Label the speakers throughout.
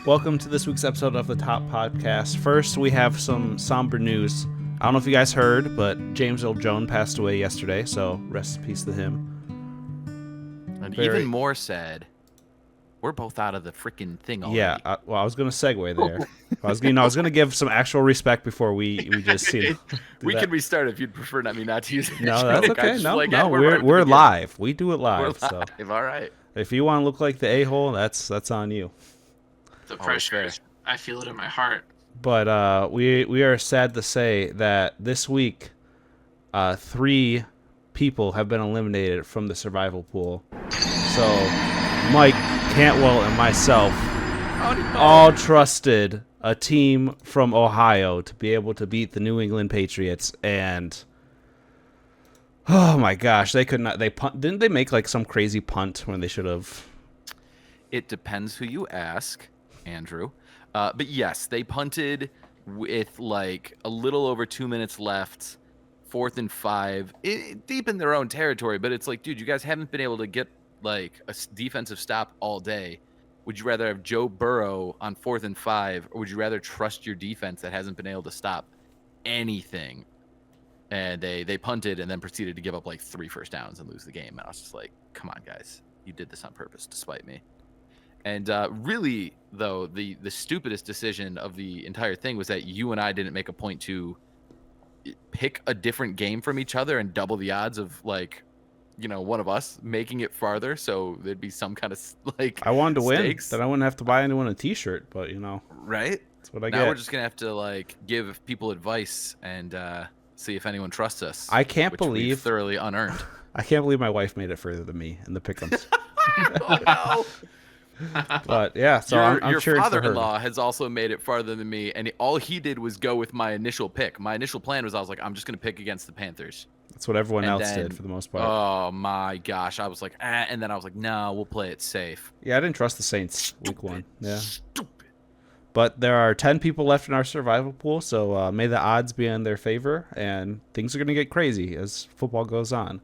Speaker 1: Welcome to this week's episode of the Top Podcast. First, we have some somber news. I don't know if you guys heard, but James Earl Jones passed away yesterday, so rest in peace to him.
Speaker 2: And even more sad, we're both out of the freaking thing already.
Speaker 1: Yeah, I was going to segue there. I was going to give some actual respect before we just
Speaker 2: we can restart if you'd prefer not to use it.
Speaker 1: No, that's okay. No, we're live. We do it live. So
Speaker 2: all right.
Speaker 1: If you want to look like the a-hole, that's on you.
Speaker 3: The pressure, I feel it in my heart.
Speaker 1: But we are sad to say that this week, 3 people have been eliminated from the survival pool. So Mike, Cantwell, and myself all trusted a team from Ohio to be able to beat the New England Patriots, and oh my gosh, they could not. Didn't they make like some crazy punt when they should have?
Speaker 2: It depends who you ask, Andrew. But yes, they punted with like a little over 2 minutes left, 4th and 5, deep in their own territory. But it's like, dude, you guys haven't been able to get like a defensive stop all day. Would you rather have Joe Burrow on 4th and 5, or would you rather trust your defense that hasn't been able to stop anything? And they punted and then proceeded to give up like 3 first downs and lose the game. And I was just like, come on, guys, you did this on purpose to spite me. And really, though, the stupidest decision of the entire thing was that you and I didn't make a point to pick a different game from each other and double the odds of, like, you know, one of us making it farther. So there'd be some kind of, like,
Speaker 1: I wanted to
Speaker 2: stakes.
Speaker 1: win. Then I wouldn't have to buy anyone a T-shirt, but, you know.
Speaker 2: Right?
Speaker 1: That's what I
Speaker 2: now
Speaker 1: get.
Speaker 2: We're just going to have to, like, give people advice and see if anyone trusts us.
Speaker 1: I can't believe
Speaker 2: thoroughly unearned.
Speaker 1: I can't believe my wife made it further than me in the pick'ems.
Speaker 2: Oh, no.
Speaker 1: But yeah, so I'm
Speaker 2: your
Speaker 1: cheering for her.
Speaker 2: father-in-law has also made it farther than me, and all he did was go with my initial pick. My initial plan was I was like, I'm just going to pick against the Panthers.
Speaker 1: That's what everyone else did for the most part.
Speaker 2: Oh my gosh, I was like, and then I was like, no, we'll play it safe.
Speaker 1: Yeah, I didn't trust the Saints week 1. Yeah. Stupid. But there are 10 people left in our survival pool, so may the odds be in their favor, and things are going to get crazy as football goes on.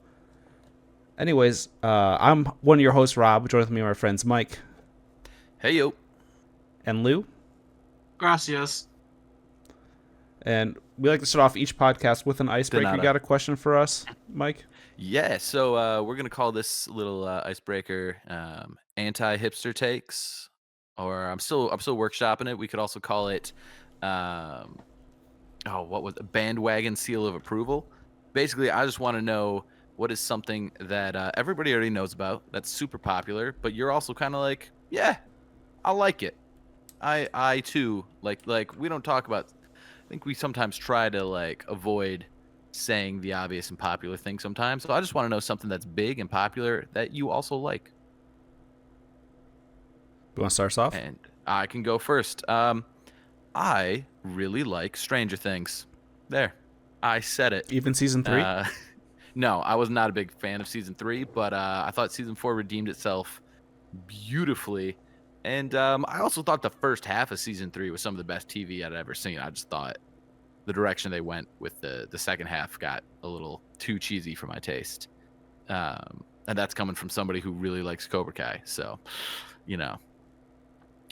Speaker 1: Anyways, I'm one of your hosts, Rob. Joined with me are my friends Mike.
Speaker 2: Hey, yo.
Speaker 1: And Lou.
Speaker 3: Gracias.
Speaker 1: And we like to start off each podcast with an icebreaker. You got a question for us, Mike?
Speaker 2: Yeah, so we're going to call this little icebreaker anti-hipster takes, or I'm still workshopping it. We could also call it, bandwagon seal of approval. Basically, I just want to know what is something that everybody already knows about that's super popular, but you're also kind of like, yeah, I like it. I too like we don't talk about. I think we sometimes try to like avoid saying the obvious and popular thing sometimes. So I just want to know something that's big and popular that you also like.
Speaker 1: You want to start us off?
Speaker 2: And I can go first. I really like Stranger Things. There, I said it.
Speaker 1: Even season 3?
Speaker 2: No, I was not a big fan of season 3, but I thought season 4 redeemed itself beautifully. And I also thought the first half of season 3 was some of the best TV I'd ever seen. I just thought the direction they went with the second half got a little too cheesy for my taste. And that's coming from somebody who really likes Cobra Kai. So, you know.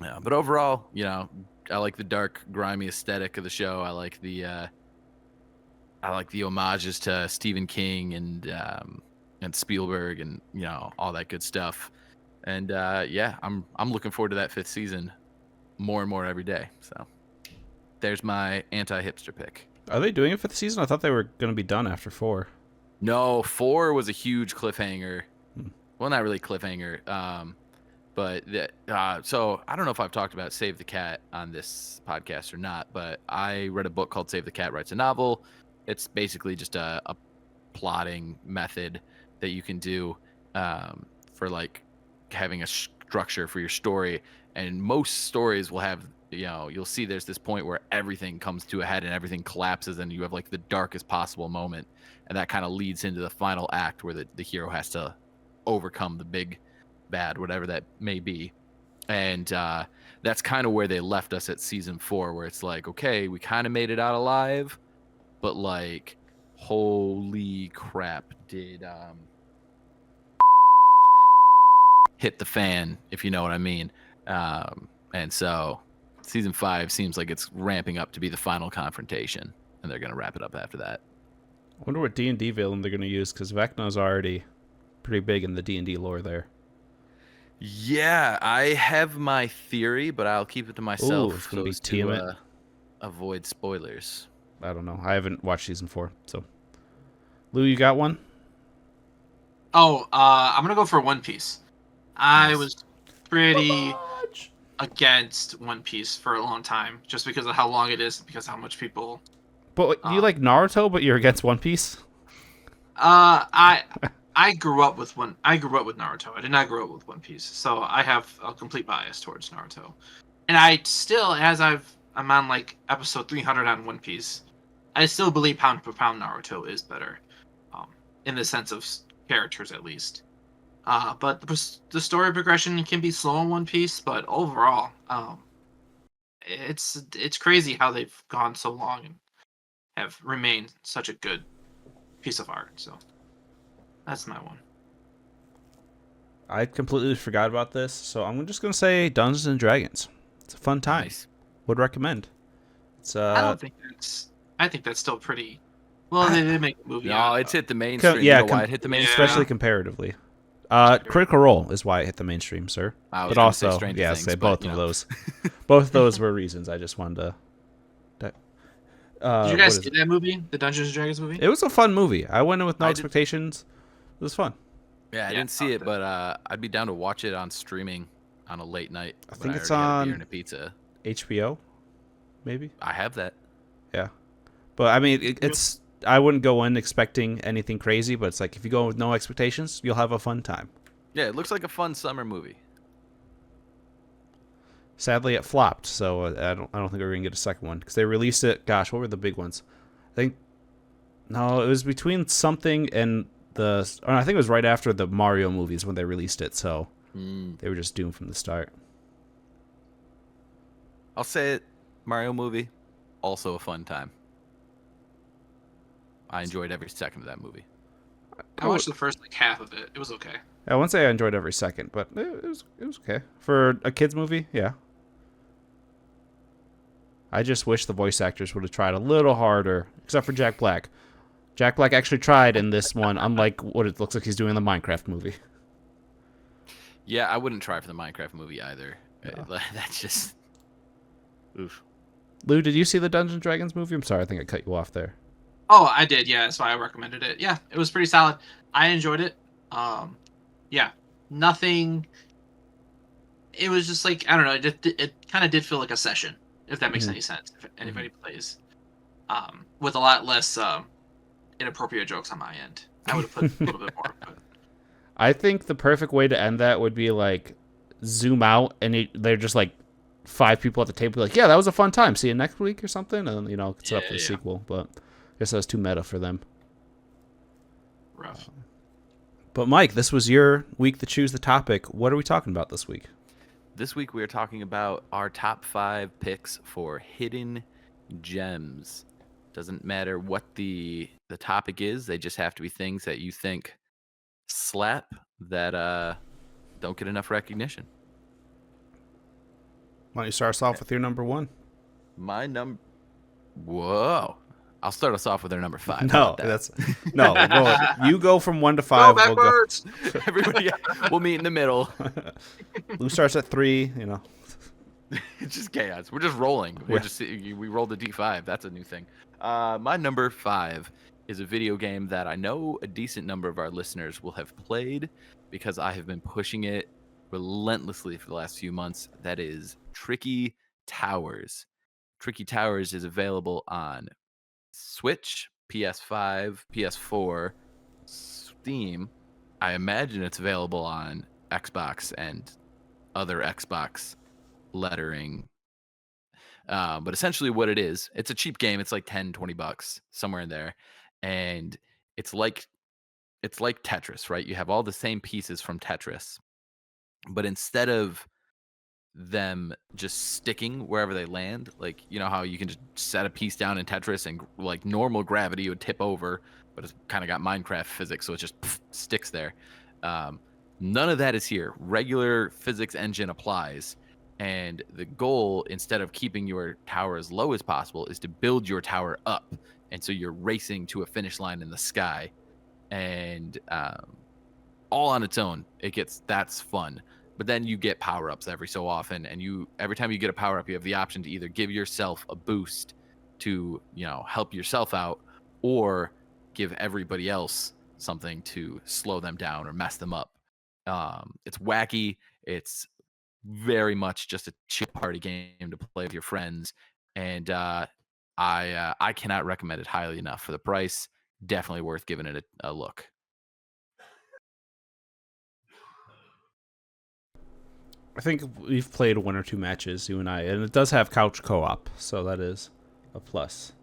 Speaker 2: Yeah, but overall, you know, I like the dark, grimy aesthetic of the show. I like the homages to Stephen King and Spielberg and, you know, all that good stuff. And yeah, I'm looking forward to that 5th season more and more every day. So there's my anti-hipster pick.
Speaker 1: Are they doing it for the season? I thought they were going to be done after 4.
Speaker 2: No, 4 was a huge cliffhanger. Well, not really cliffhanger. But so I don't know if I've talked about Save the Cat on this podcast or not, but I read a book called Save the Cat Writes a Novel. It's basically just a plotting method that you can do for like having a structure for your story. And most stories will have, you know, you'll see there's this point where everything comes to a head and everything collapses and you have like the darkest possible moment. And that kind of leads into the final act where the hero has to overcome the big bad, whatever that may be. And that's kind of where they left us at season 4, where it's like, okay, we kind of made it out alive, but like, holy crap, did hit the fan, if you know what I mean. And so season 5 seems like it's ramping up to be the final confrontation, and they're gonna wrap it up after that.
Speaker 1: I wonder what D&D villain they're going to use, because Vecna's already pretty big in the D&D lore there.
Speaker 2: Yeah, I have my theory, but I'll keep it to myself.
Speaker 1: Ooh, it's gonna be
Speaker 2: as to,
Speaker 1: Tiamat.
Speaker 2: avoid spoilers.
Speaker 1: I don't know. I haven't watched season 4, so. Lou, you got one?
Speaker 3: Oh, I'm gonna go for One Piece. I
Speaker 2: Nice.
Speaker 3: was pretty against One Piece for a long time, just because of how long it is, because how much people.
Speaker 1: But you like Naruto, but you're against One Piece?
Speaker 3: I grew up with Naruto. I did not grow up with One Piece, so I have a complete bias towards Naruto. And I still, I'm on like episode 300 on One Piece, I still believe pound for pound Naruto is better, in the sense of characters at least. But the story progression can be slow in One Piece, but overall, it's crazy how they've gone so long and have remained such a good piece of art. So that's my one.
Speaker 1: I completely forgot about this, so I'm just going to say Dungeons and Dragons. It's a fun time.
Speaker 2: Nice.
Speaker 1: Would recommend. It's
Speaker 3: I don't think that's. I think that's still pretty. Well, they did make a movie.
Speaker 2: No, it's hit the mainstream.
Speaker 1: yeah,
Speaker 2: you know why it hit the mainstream?
Speaker 1: especially comparatively. Critical Role is why it hit the mainstream, sir.
Speaker 2: I was
Speaker 1: But
Speaker 2: gonna say
Speaker 1: also,
Speaker 2: Stranger
Speaker 1: yeah,
Speaker 2: Things,
Speaker 1: say
Speaker 2: but,
Speaker 1: both
Speaker 2: you
Speaker 1: of
Speaker 2: know.
Speaker 1: those. Both of those were reasons. I just wanted to.
Speaker 3: Did you
Speaker 1: what
Speaker 3: guys
Speaker 1: is
Speaker 3: see
Speaker 1: it?
Speaker 3: that movie, the Dungeons and Dragons movie?
Speaker 1: It was a fun movie. I went in with no
Speaker 2: I did-
Speaker 1: expectations. It was fun.
Speaker 2: Yeah, I
Speaker 3: Yeah,
Speaker 2: didn't see it,
Speaker 3: okay.
Speaker 2: but I'd be down to watch it on streaming on a late night.
Speaker 1: I
Speaker 2: when
Speaker 1: think it's
Speaker 2: already had a
Speaker 1: on-
Speaker 2: beer and a pizza.
Speaker 1: HBO, maybe.
Speaker 2: I have that.
Speaker 1: Yeah, but I mean, it's. I wouldn't go in expecting anything crazy, but it's like if you go with no expectations, you'll have a fun time.
Speaker 2: Yeah, it looks like a fun summer movie.
Speaker 1: Sadly, it flopped, so I don't think we're gonna get a second one because they released it. Gosh, what were the big ones? I think no, it was between something and I think it was right after the Mario movies when they released it. So they were just doomed from the start.
Speaker 2: I'll say it. Mario movie, also a fun time. I enjoyed every second of that movie.
Speaker 3: I watched the first like half of it. It was okay.
Speaker 1: I wouldn't say I enjoyed every second, but it was okay for a kids movie. Yeah. I just wish the voice actors would have tried a little harder, except for Jack Black. Jack Black actually tried in this one, unlike what it looks like he's doing in the Minecraft movie.
Speaker 2: Yeah, I wouldn't try for the Minecraft movie either.
Speaker 1: No.
Speaker 2: That's just. Oof.
Speaker 1: Lou, did you see the Dungeons and Dragons movie? I'm sorry, I think I cut you off there.
Speaker 3: Oh, I did. Yeah, that's why I recommended it. Yeah, it was pretty solid. I enjoyed it. Yeah, nothing. It was just like I don't know. It kind of did feel like a session, if that makes
Speaker 1: Mhm.
Speaker 3: any sense. If anybody plays, with a lot less inappropriate jokes on my end. I would have put a little bit more. But
Speaker 1: I think the perfect way to end that would be like zoom out and they're just like 5 people at the table like, yeah, that was a fun time. See you next week or something, and then set up for the
Speaker 3: Yeah.
Speaker 1: sequel. But I guess that was too meta for them.
Speaker 3: rough.
Speaker 1: But Mike, this was your week to choose the topic. What are we talking about this week?
Speaker 2: This week we are talking about our top 5 picks for hidden gems. Doesn't matter what the topic is; they just have to be things that you think slap that don't get enough recognition.
Speaker 1: Why don't you start us off with your number 1?
Speaker 2: My number. Whoa! I'll start us off with our number 5. How
Speaker 1: No,
Speaker 2: about that?
Speaker 1: that's no. You go from 1 to
Speaker 3: Go
Speaker 1: 5. We'll go.
Speaker 3: backwards.
Speaker 2: Everybody. We'll meet in the middle.
Speaker 1: Lou starts at 3.
Speaker 2: It's just chaos. We're just rolling. We rolled a D5. That's a new thing. My number 5 is a video game that I know a decent number of our listeners will have played because I have been pushing it relentlessly for the last few months. That is Tricky Towers. Tricky Towers is available on Switch, PS5, PS4, Steam. I imagine it's available on Xbox and other Xbox lettering. But essentially what it is, it's a cheap game. It's like $10-$20 somewhere in there. And it's like Tetris, right? You have all the same pieces from Tetris. But instead of them just sticking wherever they land, like you know how you can just set a piece down in Tetris and like normal gravity would tip over, but it's kind of got Minecraft physics, so it just sticks there. None of that is here. Regular physics engine applies, And the goal, instead of keeping your tower as low as possible, is to build your tower up. And so you're racing to a finish line in the sky. And all on its own, that's fun. But then you get power-ups every so often. And every time you get a power-up, you have the option to either give yourself a boost to, help yourself out, or give everybody else something to slow them down or mess them up. It's wacky. It's very much just a chill party game to play with your friends, and I cannot recommend it highly enough. For the price, definitely worth giving it a look.
Speaker 1: I think we've played 1 or 2 matches, you and I, and it does have couch co-op, so that is a plus.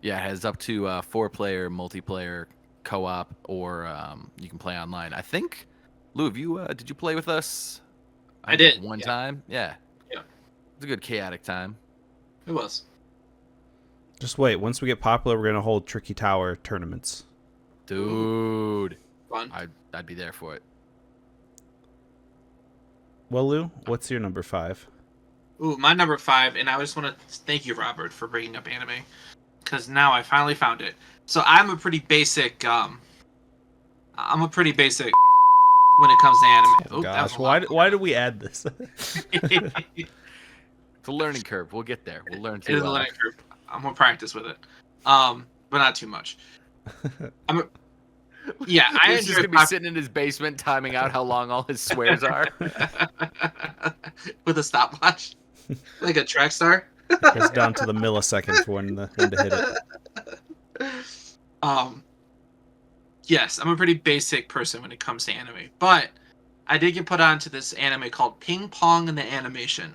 Speaker 2: Yeah, it has up to 4-player multiplayer co-op, or you can play online. I think, Lou, did you play with us?
Speaker 3: I did.
Speaker 2: One time. Yeah.
Speaker 3: Yeah.
Speaker 2: It was a good chaotic time.
Speaker 3: It was.
Speaker 1: Just wait. Once we get popular, we're going to hold Tricky Tower tournaments.
Speaker 2: Dude.
Speaker 3: Fun.
Speaker 2: I'd be there for it.
Speaker 1: Well, Lou, what's your number 5?
Speaker 3: Ooh, my number 5, and I just want to thank you, Robert, for bringing up anime, because now I finally found it. So I'm a pretty basic when it comes to anime.
Speaker 1: Oh, gosh, why did we add this?
Speaker 2: It's a learning curve. We'll get there. We'll learn to.
Speaker 3: It is a learning curve. I'm gonna practice with it, but not too much.
Speaker 2: He's just gonna be sitting in his basement, timing out how long all his swears are,
Speaker 3: with a stopwatch, like a track star.
Speaker 1: It's down to the millisecond for when to hit it.
Speaker 3: Yes, I'm a pretty basic person when it comes to anime, but I did get put onto this anime called Ping Pong in the Animation,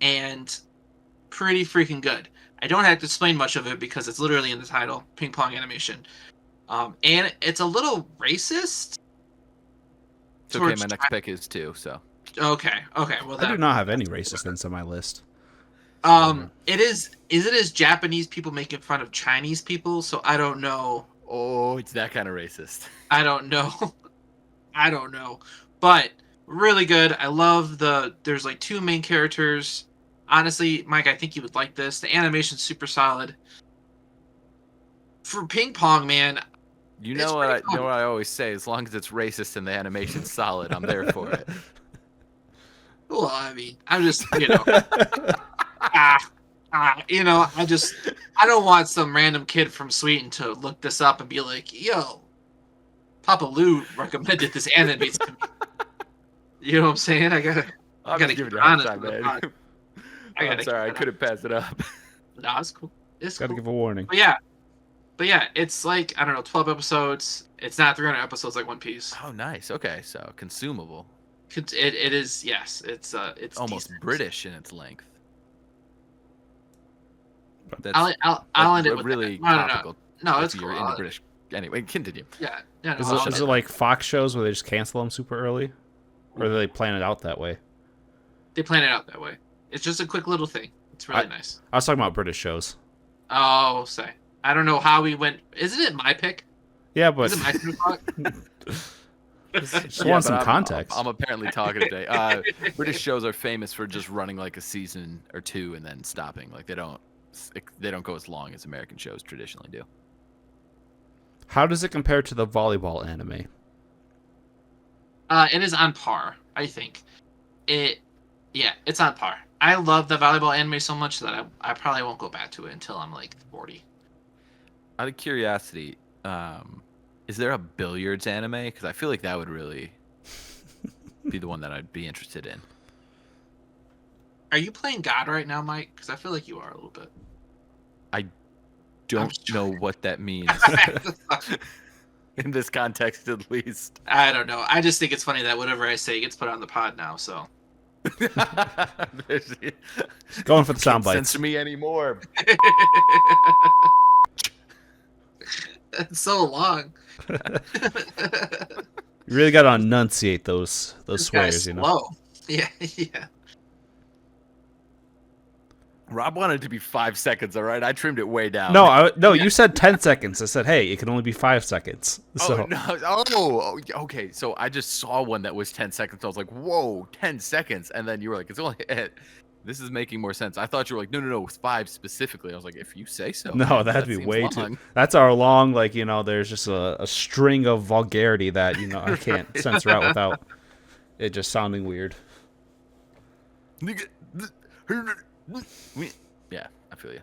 Speaker 3: and pretty freaking good. I don't have to explain much of it because it's literally in the title, Ping Pong Animation. And it's a little racist.
Speaker 2: It's okay, my next pick is 2, so.
Speaker 3: Okay, well
Speaker 1: I do not have any racist things on my list.
Speaker 3: It is Japanese people making fun of Chinese people, so I don't know.
Speaker 2: Oh, it's that kind of racist.
Speaker 3: I don't know. But really good. I love there's like 2 main characters. Honestly, Mike, I think you would like this. The animation's super solid. For ping pong, man.
Speaker 2: You know what I always say, as long as it's racist and the animation's solid, I'm there for it.
Speaker 3: Well, I mean, I'm just, I don't want some random kid from Sweden to look this up and be like, yo, Papa Lou recommended this anime to me. You know what I'm saying? I gotta
Speaker 2: give
Speaker 3: get
Speaker 2: it a
Speaker 3: honest
Speaker 2: time,
Speaker 3: with it.
Speaker 2: man. I'm sorry, I couldn't pass it up.
Speaker 3: No, it's cool.
Speaker 1: Gotta give a warning.
Speaker 3: But yeah, it's like, I don't know, 12 episodes. It's not 300 episodes like One Piece.
Speaker 2: Oh, nice. Okay, so consumable.
Speaker 3: It is, yes. It's
Speaker 2: almost
Speaker 3: decent.
Speaker 2: British in its length.
Speaker 3: I'll end it with
Speaker 2: really
Speaker 3: that.
Speaker 2: topical.
Speaker 3: No, it's
Speaker 2: you're
Speaker 3: cool.
Speaker 2: into British. Anyway, continue.
Speaker 3: Yeah.
Speaker 1: Is it like Fox shows where they just cancel them super early, or do they plan it out that way?
Speaker 3: They plan it out that way. It's just a quick little thing. It's really nice.
Speaker 1: I was talking about British shows.
Speaker 3: Oh, say. I don't know how we went. Isn't it my pick?
Speaker 1: Yeah, but
Speaker 3: Is it my 2 o'clock?
Speaker 1: just want some context.
Speaker 2: I'm apparently talking today. British shows are famous for just running like a season or 2 and then stopping. Like they don't go as long as American shows traditionally do.
Speaker 1: How does it compare to the volleyball anime?
Speaker 3: It is on par, I think. It's on par. I love the volleyball anime so much that I probably won't go back to it until I'm like 40.
Speaker 2: Out of curiosity, is there a billiards anime? Because I feel like that would really be the one that I'd be interested in.
Speaker 3: Are you playing God right now, Mike? Because I feel like you are a little bit.
Speaker 2: I don't know what that means. In this context, at least.
Speaker 3: I don't know. I just think it's funny that whatever I say gets put on the pod now, so.
Speaker 1: Going for the sound bites.
Speaker 2: Censor me anymore.
Speaker 3: It's so long.
Speaker 1: You really got to enunciate those swears, you know.
Speaker 3: Slow. Yeah.
Speaker 2: Rob wanted it to be 5 seconds. All right, I trimmed it way down.
Speaker 1: No, you said 10 seconds. I said, hey, it can only be 5 seconds. So
Speaker 2: Oh no! Oh, okay. So I just saw one that was 10 seconds. I was like, "Whoa, 10 seconds!" And then you were like, "It's only." This is making more sense. I thought you were like, "No, it's 5 specifically." I was like, "If you say so."
Speaker 1: no,
Speaker 2: man,
Speaker 1: that'd
Speaker 2: that
Speaker 1: be
Speaker 2: seems
Speaker 1: way
Speaker 2: long.
Speaker 1: too. That's our long, like, there's just a string of vulgarity that, I can't censor out without it just sounding weird.
Speaker 2: Yeah, I feel you.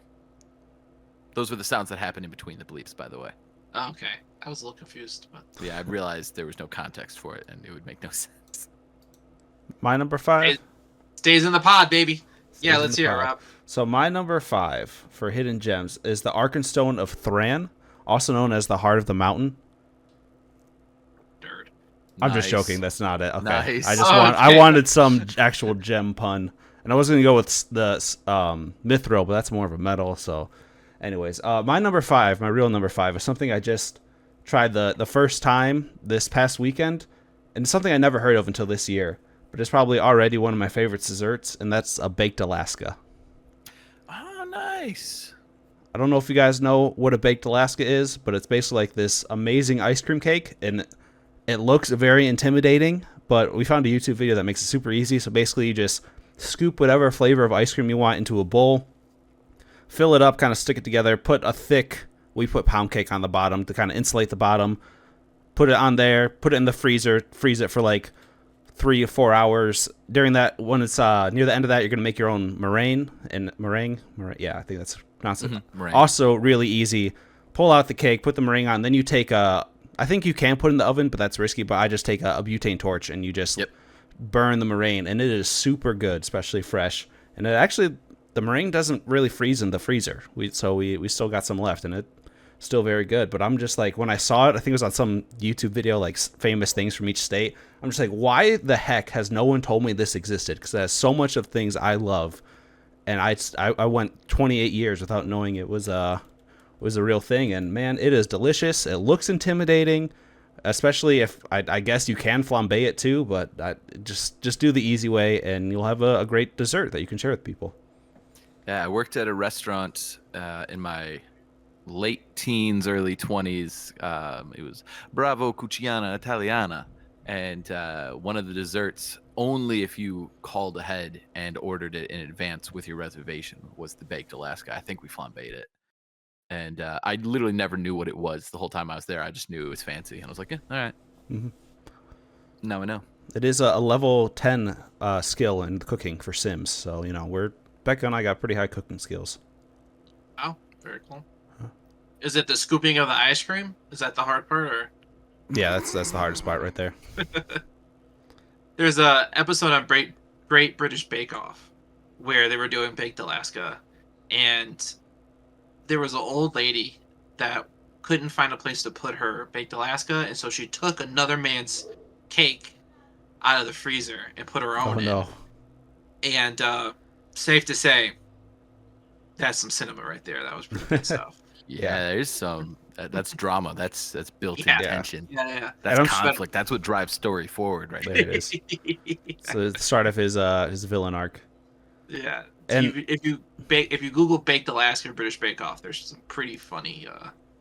Speaker 2: Those were the sounds that happened in between the bleeps, by the way.
Speaker 3: Okay, I was a little confused, but
Speaker 2: Yeah, I realized there was no context for it, and it would make no sense.
Speaker 1: My number 5?
Speaker 3: stays in the pod, baby.
Speaker 1: Stays
Speaker 3: Yeah,
Speaker 1: in
Speaker 3: let's
Speaker 1: the
Speaker 3: hear it,
Speaker 1: pod.
Speaker 3: Rob.
Speaker 1: So my number 5 for hidden gems is the Arkenstone of Thran, also known as the Heart of the Mountain.
Speaker 3: Nerd.
Speaker 1: I'm just
Speaker 2: Nice.
Speaker 1: joking. That's not it. Okay.
Speaker 2: Nice.
Speaker 1: I wanted some actual gem pun, and I was gonna go with the Mithril, but that's more of a metal. So, anyways, my number 5, my real number 5, is something I just tried the first time this past weekend, and it's something I never heard of until this year. But it's probably already one of my favorite desserts, and that's a baked Alaska.
Speaker 2: Oh, nice.
Speaker 1: I don't know if you guys know what a baked Alaska is, but it's basically like this amazing ice cream cake, and it looks very intimidating, but we found a YouTube video that makes it super easy. So basically you just scoop whatever flavor of ice cream you want into a bowl, fill it up, kind of stick it together, we put pound cake on the bottom to kind of insulate the bottom, put it on there, put it in the freezer, freeze it for like 3 or 4 hours. During that, when it's near the end of that, you're going to make your own meringue. Yeah, I think that's pronounced it.
Speaker 2: Meringue.
Speaker 1: Also really easy. Pull out the cake, put the meringue on, then you take I think you can put it in the oven, but that's risky. But I just take a butane torch and you just burn the meringue, and it is super good, especially fresh. And the meringue doesn't really freeze in the freezer. We still got some left, and it's still very good. But I'm just like, when I saw it, I think it was on some YouTube video, like famous things from each state. I'm just like, why the heck has no one told me this existed? Because it has so much of things I love, and I went 28 years without knowing it was a real thing. And man, it is delicious. It looks intimidating, especially if I guess you can flambe it too, but just do the easy way, and you'll have a great dessert that you can share with people.
Speaker 2: Yeah, I worked at a restaurant in my late teens, early 20s. It was Bravo Cucina Italiana. And one of the desserts, only if you called ahead and ordered it in advance with your reservation, was the baked Alaska. I think we flambéed it. And I literally never knew what it was the whole time I was there. I just knew it was fancy. And I was like, yeah, all right.
Speaker 1: Mm-hmm.
Speaker 2: Now I know.
Speaker 1: It is a level 10 skill in cooking for Sims. So, Becca and I got pretty high cooking skills.
Speaker 3: Oh, very cool. Huh. Is it the scooping of the ice cream? Is that the hard part, or?
Speaker 1: Yeah, that's the hardest part right there.
Speaker 3: There's a episode on Great British Bake Off where they were doing baked Alaska, and there was an old lady that couldn't find a place to put her baked Alaska, and so she took another man's cake out of the freezer and put her own in.
Speaker 1: No.
Speaker 3: And safe to say, that's some cinema right there. That was pretty good stuff.
Speaker 2: Yeah, there's some. That's drama. That's built-in tension.
Speaker 3: Yeah.
Speaker 2: That's conflict. That's what drives story forward, right
Speaker 1: there.
Speaker 2: There
Speaker 1: it is. So it's the start of his villain arc.
Speaker 3: Yeah.
Speaker 1: And
Speaker 3: if you Google baked Alaska British Bake Off, there's some pretty funny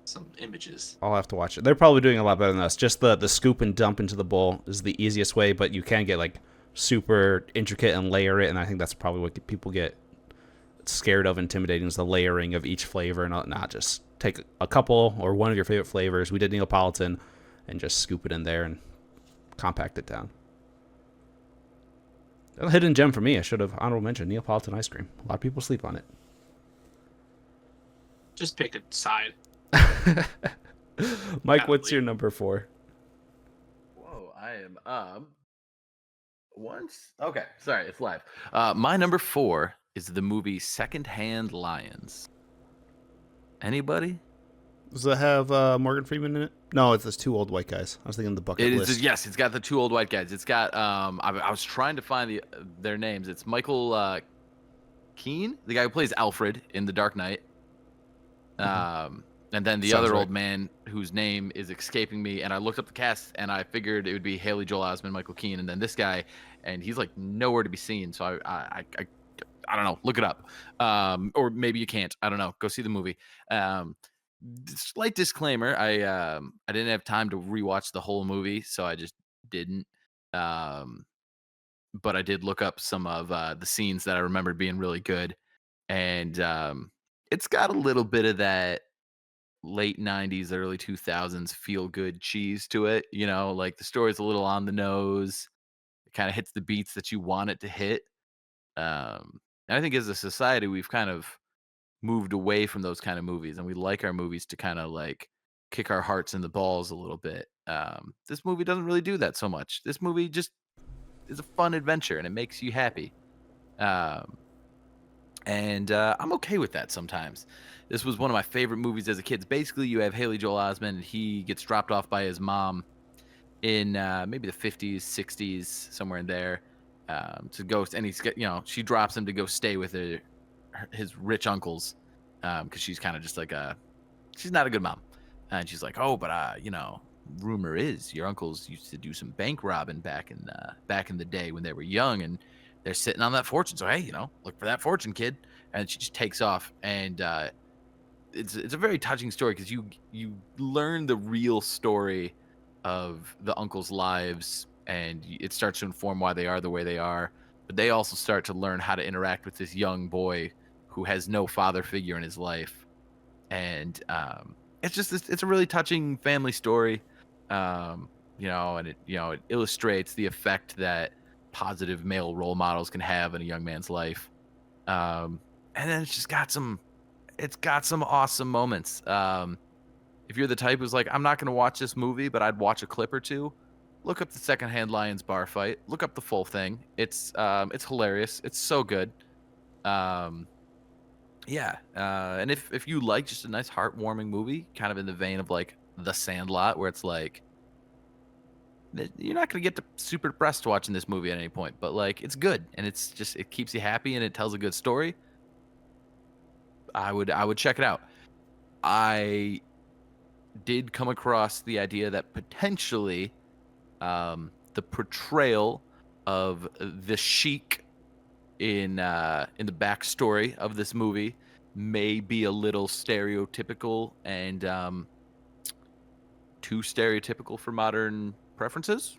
Speaker 3: some images.
Speaker 1: I'll have to watch it. They're probably doing a lot better than us. Just the scoop and dump into the bowl is the easiest way, but you can get like super intricate and layer it, and I think that's probably what people get scared of, intimidating, is the layering of each flavor, and not just take a couple or one of your favorite flavors. We did Neapolitan and just scoop it in there and compact it down. A hidden gem for me. I should have honorable mentioned Neapolitan ice cream. A lot of people sleep on it.
Speaker 3: Just pick a side.
Speaker 1: Mike, what's your number 4?
Speaker 2: Whoa, I am once. Okay, sorry, it's live. My number 4 is the movie Secondhand Lions. Anybody?
Speaker 1: Does it have Morgan Freeman in it? No, it's those 2 old white guys. I was thinking the bucket list.
Speaker 2: Yes, it's got the 2 old white guys. It's got I was trying to find their names. It's Michael Keane, the guy who plays Alfred in The Dark Knight. And then the other old man whose name is escaping me, and I looked up the cast and I figured it would be Haley Joel Osment, Michael Keane, and then this guy, and he's like nowhere to be seen. So I I don't know. Look it up. Or maybe you can't. I don't know. Go see the movie. Slight disclaimer: I didn't have time to rewatch the whole movie, so I just didn't. But I did look up some of the scenes that I remembered being really good, and it's got a little bit of that late 90s, early 2000s feel good cheese to it. You know, like the story's a little on the nose. It kind of hits the beats that you want it to hit. And I think as a society, we've kind of moved away from those kind of movies, and we like our movies to kind of like kick our hearts in the balls a little bit. This movie doesn't really do that so much. This movie just is a fun adventure, and it makes you happy. Um, and I'm okay with that sometimes. This was one of my favorite movies as a kid. Basically, you have Haley Joel Osment, and he gets dropped off by his mom in maybe the 50s, 60s, somewhere in there, to go. And she drops him to go stay with his rich uncles, because she's kind of just like she's not a good mom, and she's like, oh, but rumor is your uncles used to do some bank robbing back in the day when they were young, and they're sitting on that fortune. So hey, look for that fortune, kid. And she just takes off, and it's a very touching story because you learn the real story of the uncles' lives, and it starts to inform why they are the way they are. But they also start to learn how to interact with this young boy who has no father figure in his life, and it's a really touching family story. And it illustrates the effect that positive male role models can have in a young man's life. And then it's got some awesome moments. If you're the type who's like, I'm not going to watch this movie, but I'd watch a clip or two, look up the Secondhand Lions bar fight. Look up the full thing. It's hilarious. It's so good. And if you like just a nice heartwarming movie, kind of in the vein of like The Sandlot, where it's like, you're not going to get super depressed watching this movie at any point, but like it's good, and it keeps you happy, and it tells a good story. I would check it out. I did come across the idea that potentially the portrayal of the Sheik in the backstory of this movie may be a little stereotypical and too stereotypical for modern preferences,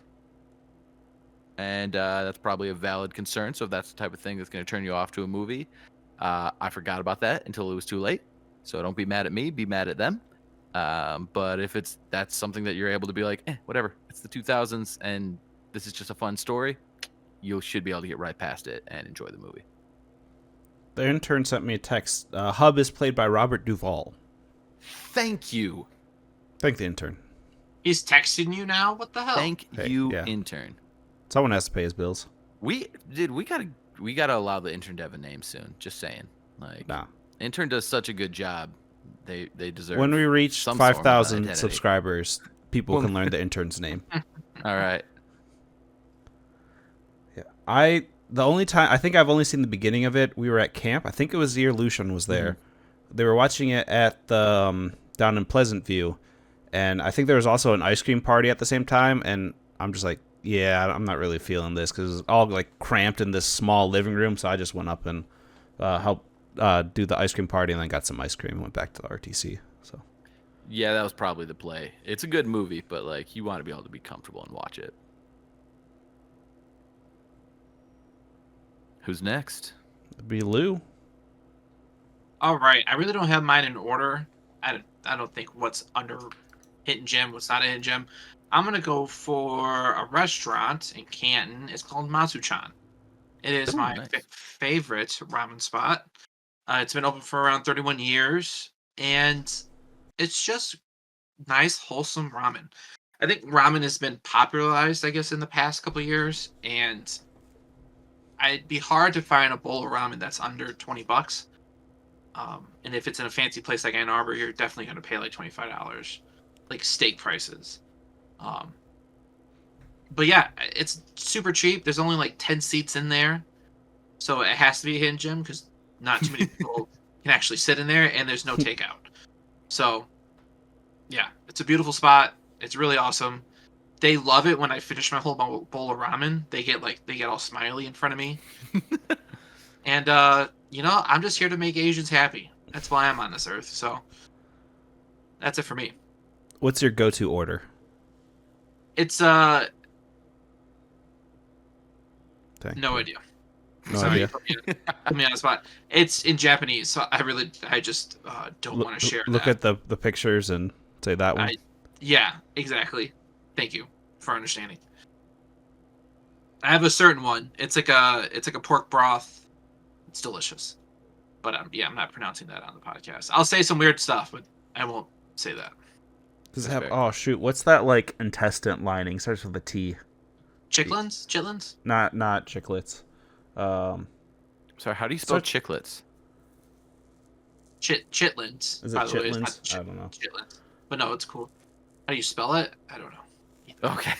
Speaker 2: and that's probably a valid concern. So if that's the type of thing that's going to turn you off to a movie, I forgot about that until it was too late. So don't be mad at me, be mad at them. But if that's something that you're able to be like, whatever, it's the 2000s and this is just a fun story, you should be able to get right past it and enjoy the movie.
Speaker 1: The intern sent me a text. Hub is played by Robert Duvall.
Speaker 2: Thank you.
Speaker 1: Thank the intern.
Speaker 3: He's texting you now? What the hell?
Speaker 2: Thank you, intern.
Speaker 1: Someone has to pay his bills.
Speaker 2: We gotta allow the intern to have a name soon. Just saying. Like,
Speaker 1: nah.
Speaker 2: Intern does such a good job. They deserve.
Speaker 1: When we reach 5,000 subscribers, people can learn the intern's name.
Speaker 2: All right.
Speaker 1: Yeah. The only time, I think I've only seen the beginning of it. We were at camp. I think it was the year Lucian was there. Mm-hmm. They were watching it at the down in Pleasant View, and I think there was also an ice cream party at the same time. And I'm just like, yeah, I'm not really feeling this because it was all like cramped in this small living room. So I just went up and helped do the ice cream party, and then got some ice cream and went back to the RTC. So
Speaker 2: yeah, that was probably the play. It's a good movie, but like you want to be able to be comfortable and watch it. Who's next?
Speaker 1: It'd be Lou.
Speaker 3: All right, I really don't have mine in order. I don't think what's under Hidden Gem, what's not a Hidden Gem. I'm gonna go for a restaurant in Canton. It's called Matsuchan. It is my favorite ramen spot. It's been open for around 31 years, and it's just nice, wholesome ramen. I think ramen has been popularized, I guess, in the past couple of years, and it'd be hard to find a bowl of ramen that's under $20. And if it's in a fancy place like Ann Arbor, you're definitely going to pay like $25, like steak prices. But yeah, it's super cheap. There's only like 10 seats in there, so it has to be a hidden gem because not too many people can actually sit in there, and there's no takeout. So yeah, it's a beautiful spot. It's really awesome. They love it when I finish my whole bowl of ramen. They get all smiley in front of me. And I'm just here to make Asians happy. That's why I'm on this earth. So that's it for me.
Speaker 1: What's your go-to order?
Speaker 3: It's
Speaker 1: Thank
Speaker 3: no
Speaker 1: you.
Speaker 3: idea.
Speaker 1: No
Speaker 3: Sorry,
Speaker 1: idea.
Speaker 3: put me on the spot. It's in Japanese, so I just don't want to share
Speaker 1: Look
Speaker 3: that.
Speaker 1: at the pictures and say that one.
Speaker 3: Yeah, exactly. Thank you for understanding. I have a certain one. It's like a pork broth. It's delicious. But I'm not pronouncing that on the podcast. I'll say some weird stuff, but I won't say that.
Speaker 1: Does it
Speaker 2: That's
Speaker 1: have?
Speaker 2: fair.
Speaker 1: Oh shoot! What's that like intestine lining? Starts with a T.
Speaker 3: Chitlins?
Speaker 1: Not chiclets.
Speaker 2: Sorry, how do you spell
Speaker 1: So-
Speaker 2: chiclets?
Speaker 3: Chitlins.
Speaker 1: Is it
Speaker 3: by the way. It's not
Speaker 1: chitlins? I don't know.
Speaker 3: Chitlins. But no, it's cool. How do you spell it? I don't know.
Speaker 2: Okay.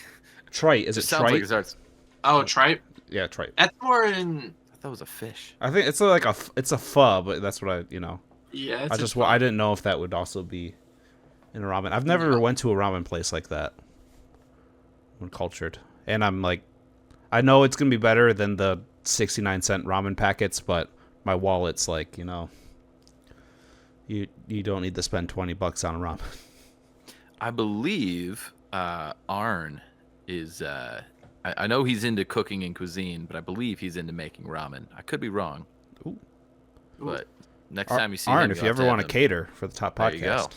Speaker 1: Trite. Is it
Speaker 2: Sounds like
Speaker 1: trite?
Speaker 2: it starts.
Speaker 3: Oh, tripe?
Speaker 1: Yeah, trite.
Speaker 3: That's more in.
Speaker 2: I thought it was a fish.
Speaker 1: I think it's like it's a pho, but that's what
Speaker 3: Yeah, it's
Speaker 1: I didn't know if that would also be in a ramen. I've never
Speaker 3: No.
Speaker 1: went to a ramen place like that. I'm cultured, and I'm like, I know it's gonna be better than the 69-cent ramen packets, but my wallet's like, you don't need to spend $20 on a ramen.
Speaker 2: I believe Arn is. I know he's into cooking and cuisine, but I believe he's into making ramen. I could be wrong.
Speaker 1: Ooh.
Speaker 2: But next time you see
Speaker 1: Arn,
Speaker 2: him,
Speaker 1: if
Speaker 2: you'll
Speaker 1: you
Speaker 2: have
Speaker 1: ever
Speaker 2: to
Speaker 1: want to
Speaker 2: have him.
Speaker 1: cater for the top
Speaker 2: There you go.
Speaker 1: podcast,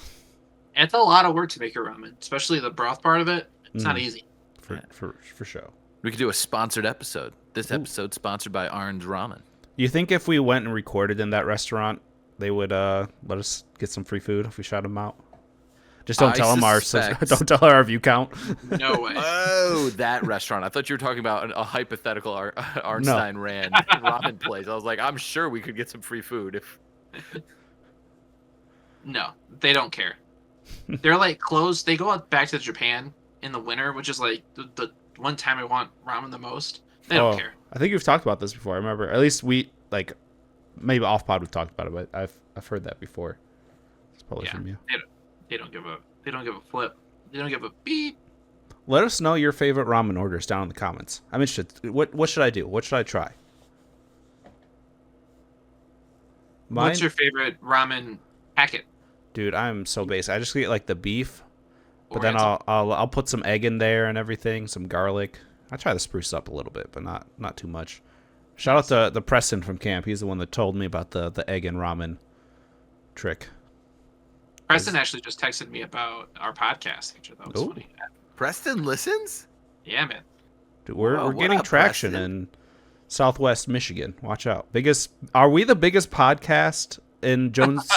Speaker 3: It's a lot of work to make your ramen, especially the broth part of it. It's not easy.
Speaker 1: for sure.
Speaker 2: We could do a sponsored episode. This episode sponsored by Arn's Ramen.
Speaker 1: You think if we went and recorded in that restaurant, they would let us get some free food if we shout them out? Just don't
Speaker 2: I
Speaker 1: tell them
Speaker 2: suspect-
Speaker 1: don't tell our view count.
Speaker 3: No way.
Speaker 2: Oh, that restaurant. I thought you were talking about a hypothetical Arnstein ran ramen place. I was like, I'm sure we could get some free food if.
Speaker 3: No, they don't care. They're like closed. They go out back to Japan in the winter, which is like the one time I want ramen the most. They don't care.
Speaker 1: I think we've talked about this before. I remember, at least maybe off pod we've talked about it, but I've heard that before. It's probably
Speaker 3: Yeah.
Speaker 1: from you.
Speaker 3: They don't give a flip. They don't give a beep.
Speaker 1: Let us know your favorite ramen orders down in the comments. I'm interested. What should I do? What should I try?
Speaker 3: What's your favorite ramen packet?
Speaker 1: Dude, I'm so basic. I just get like the beef, but then
Speaker 3: Oriental?
Speaker 1: I'll put some egg in there and everything, some garlic. I try to spruce up a little bit, but not too much. Shout out to the Preston from camp. He's the one that told me about the egg and ramen trick.
Speaker 3: Preston actually just texted me about our podcast. Actually, that was
Speaker 1: Ooh.
Speaker 3: funny.
Speaker 2: Preston listens?
Speaker 3: Yeah, man.
Speaker 1: Dude, we're
Speaker 2: Whoa, what
Speaker 1: getting
Speaker 2: up,
Speaker 1: traction
Speaker 2: Preston?
Speaker 1: in Southwest Michigan. Watch out. Are we the biggest podcast in Jones?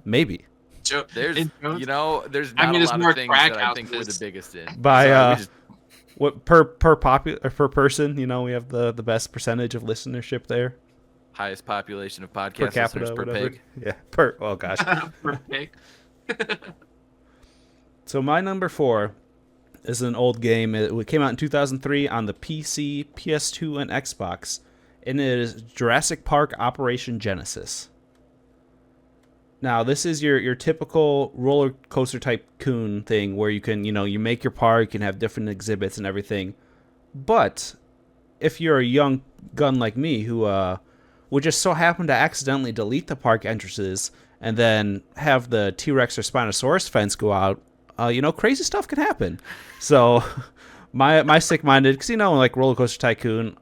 Speaker 1: Maybe.
Speaker 3: Joe,
Speaker 2: There's,
Speaker 3: in Jones-
Speaker 2: there's
Speaker 3: I
Speaker 2: not
Speaker 3: mean,
Speaker 2: a
Speaker 3: there's
Speaker 2: lot
Speaker 3: more
Speaker 2: of things
Speaker 3: crack
Speaker 2: that I think we're
Speaker 3: houses.
Speaker 2: the biggest in.
Speaker 1: By,
Speaker 2: Sorry, we just-
Speaker 1: What per person, we have the best percentage of listenership there.
Speaker 2: highest population of podcast
Speaker 1: Per capita,
Speaker 2: listeners per
Speaker 1: whatever.
Speaker 2: pig.
Speaker 1: Yeah, oh gosh.
Speaker 3: Perfect.
Speaker 1: So my number 4 is an old game. It came out in 2003 on the PC, PS2, and Xbox, and it is Jurassic Park Operation Genesis. Now, this is your typical roller coaster type coon thing where you can, you make your park and have different exhibits and everything. But if you're a young gun like me who would just so happen to accidentally delete the park entrances and then have the T-Rex or Spinosaurus fence go out, crazy stuff can happen. So my sick-minded, because like Roller Coaster Tycoon,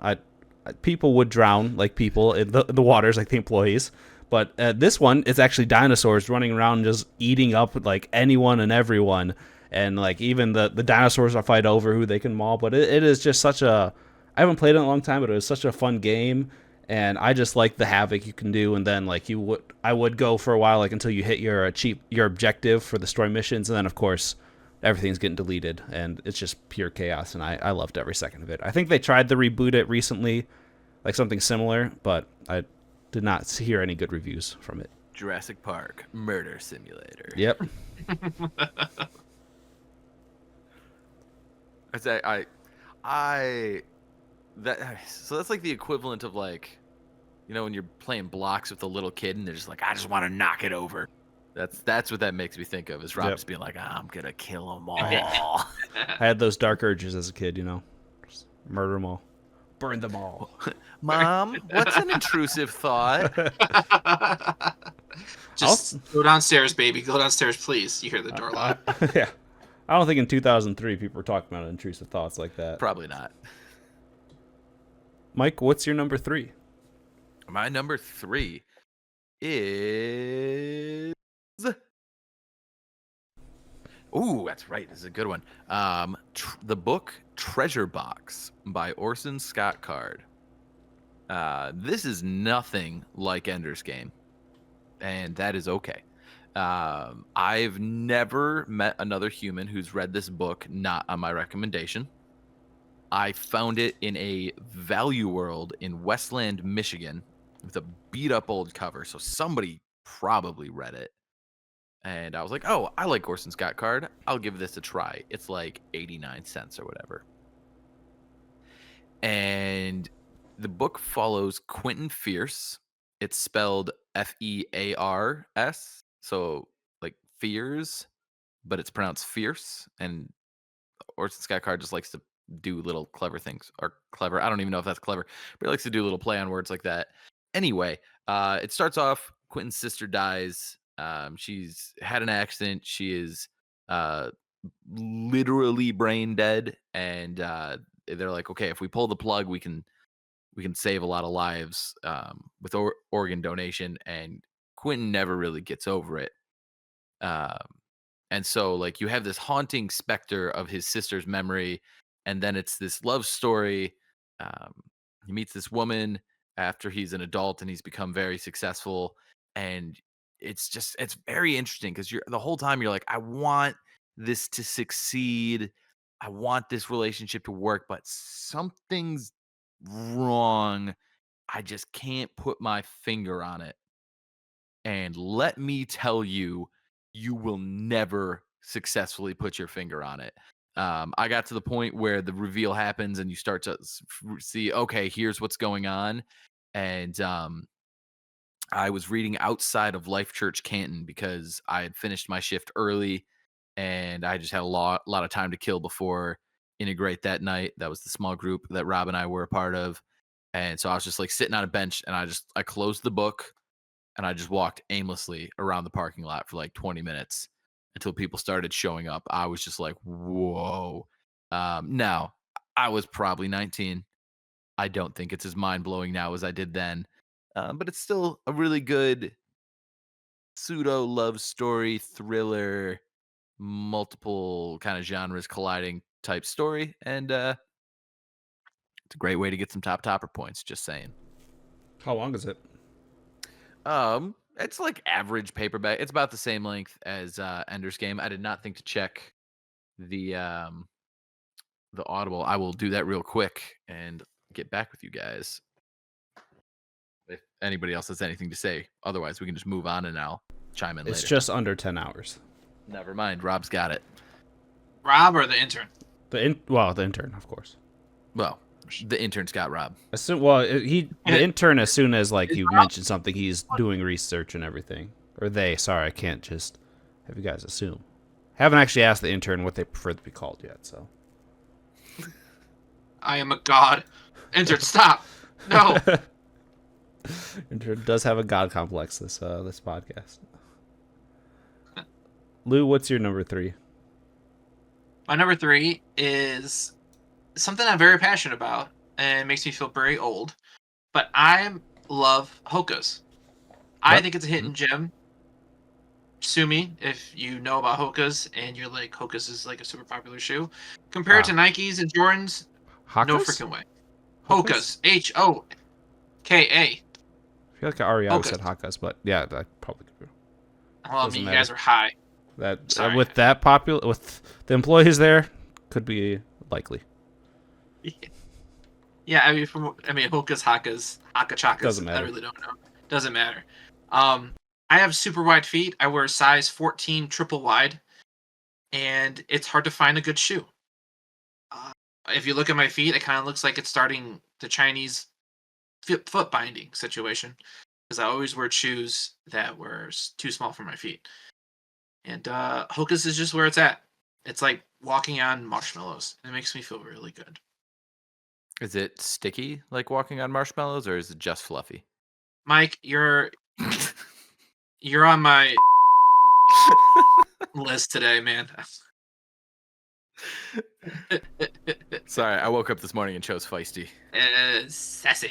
Speaker 1: people would drown like people in the waters, like the employees. But this one, it's actually dinosaurs running around just eating up like anyone and everyone, and like even the dinosaurs will fight over who they can maul. But it is just such a, I haven't played it in a long time, but it was such a fun game. And I just like the havoc you can do, and then like I would go for a while, like until you hit your objective for the story missions, and then of course everything's getting deleted, and it's just pure chaos. And I loved every second of it. I think they tried to reboot it recently, like something similar, but I did not hear any good reviews from it.
Speaker 2: Jurassic Park Murder Simulator.
Speaker 1: Yep.
Speaker 2: I say so that's like the equivalent of like, when you're playing blocks with a little kid and they're just like, I just want to knock it over. That's what that makes me think of, is Rob
Speaker 1: Yep.
Speaker 2: just being like, I'm gonna kill them all.
Speaker 1: I had those dark urges as a kid, just murder them all. Burn them all.
Speaker 2: Mom, what's an intrusive thought?
Speaker 3: Just go downstairs, baby. Go downstairs, please. You hear the door lock.
Speaker 1: Yeah. I don't think in 2003 people were talking about intrusive thoughts like that.
Speaker 2: Probably not.
Speaker 1: Mike, what's your number 3?
Speaker 2: My number 3 is. Ooh, that's right. This is a good one. The book Treasure Box by Orson Scott Card. This is nothing like Ender's Game, and that is okay. I've never met another human who's read this book not on my recommendation. I found it in a Value World in Westland, Michigan, with a beat-up old cover, so somebody probably read it. And I was like, oh, I like Orson Scott Card. I'll give this a try. It's like 89 cents or whatever. And the book follows Quentin Fierce. It's spelled Fears. So like fears, but it's pronounced fierce. And Orson Scott Card just likes to do little clever things. Or clever. I don't even know if that's clever. But he likes to do little play on words like that. Anyway, it starts off, Quentin's sister dies. She's had an accident. She is literally brain dead, and they're like, okay, if we pull the plug, we can save a lot of lives with organ donation. And Quentin never really gets over it. And so like you have this haunting specter of his sister's memory, and then it's this love story. He meets this woman after he's an adult and he's become very successful, and it's very interesting because you're the whole time you're like, I want this to succeed, I want this relationship to work, but something's wrong. I just can't put my finger on it. And let me tell you, you will never successfully put your finger on it. I got to the point where the reveal happens and you start to see, okay, here's what's going on. And I was reading outside of Life Church Canton because I had finished my shift early and I just had a lot of time to kill before Integrate that night. That was the small group that Rob and I were a part of. And so I was just like sitting on a bench and I closed the book and I just walked aimlessly around the parking lot for like 20 minutes until people started showing up. I was just like, whoa. Now, I was probably 19. I don't think it's as mind-blowing now as I did then. But it's still a really good pseudo love story, thriller, multiple kind of genres colliding type story. And it's a great way to get some topper points, just saying.
Speaker 1: How long is it?
Speaker 2: It's like average paperback. It's about the same length as Ender's Game. I did not think to check the Audible. I will do that real quick and get back with you guys. If anybody else has anything to say, otherwise we can just move on and I'll chime in later.
Speaker 1: It's just under 10 hours.
Speaker 2: Never mind. Rob's got it.
Speaker 3: Rob or the intern?
Speaker 1: The intern, of course.
Speaker 2: Well, the intern's got Rob.
Speaker 1: The intern, as soon as like you mention something, he's doing research and everything. Or they. Sorry, I can't just have you guys assume. Haven't actually asked the intern what they prefer to be called yet. So.
Speaker 3: I am a god. Intern, stop. No.
Speaker 1: Intern does have a god complex. This podcast. Lou, what's your number 3?
Speaker 3: My number 3 is something I'm very passionate about, and it makes me feel very old. But I love Hoka's. I think it's a hidden gem. Sue me if you know about Hoka's and you're like, Hoka's is like a super popular shoe. Compared to Nikes and Jordans, no freaking way. Hoka's. Hoka.
Speaker 1: I feel like I already said Hoka's, but yeah, that probably could be.
Speaker 3: Well, I mean, you guys are high.
Speaker 1: That with that popular with the employees there, could be likely.
Speaker 3: Yeah, I mean, Hoka's, Haka's, Haka-Chakas.
Speaker 1: Doesn't matter.
Speaker 3: I really don't know. Doesn't matter. I have super wide feet. I wear size 14 triple wide, and it's hard to find a good shoe. If you look at my feet, it kind of looks like it's starting the Chinese foot binding situation, because I always wear shoes that were too small for my feet. And Hoka's is just where it's at. It's like walking on marshmallows. It makes me feel really good.
Speaker 2: Is it sticky like walking on marshmallows, or is it just fluffy?
Speaker 3: Mike, you're on my list today, man.
Speaker 2: Sorry, I woke up this morning and chose feisty.
Speaker 3: Sassy,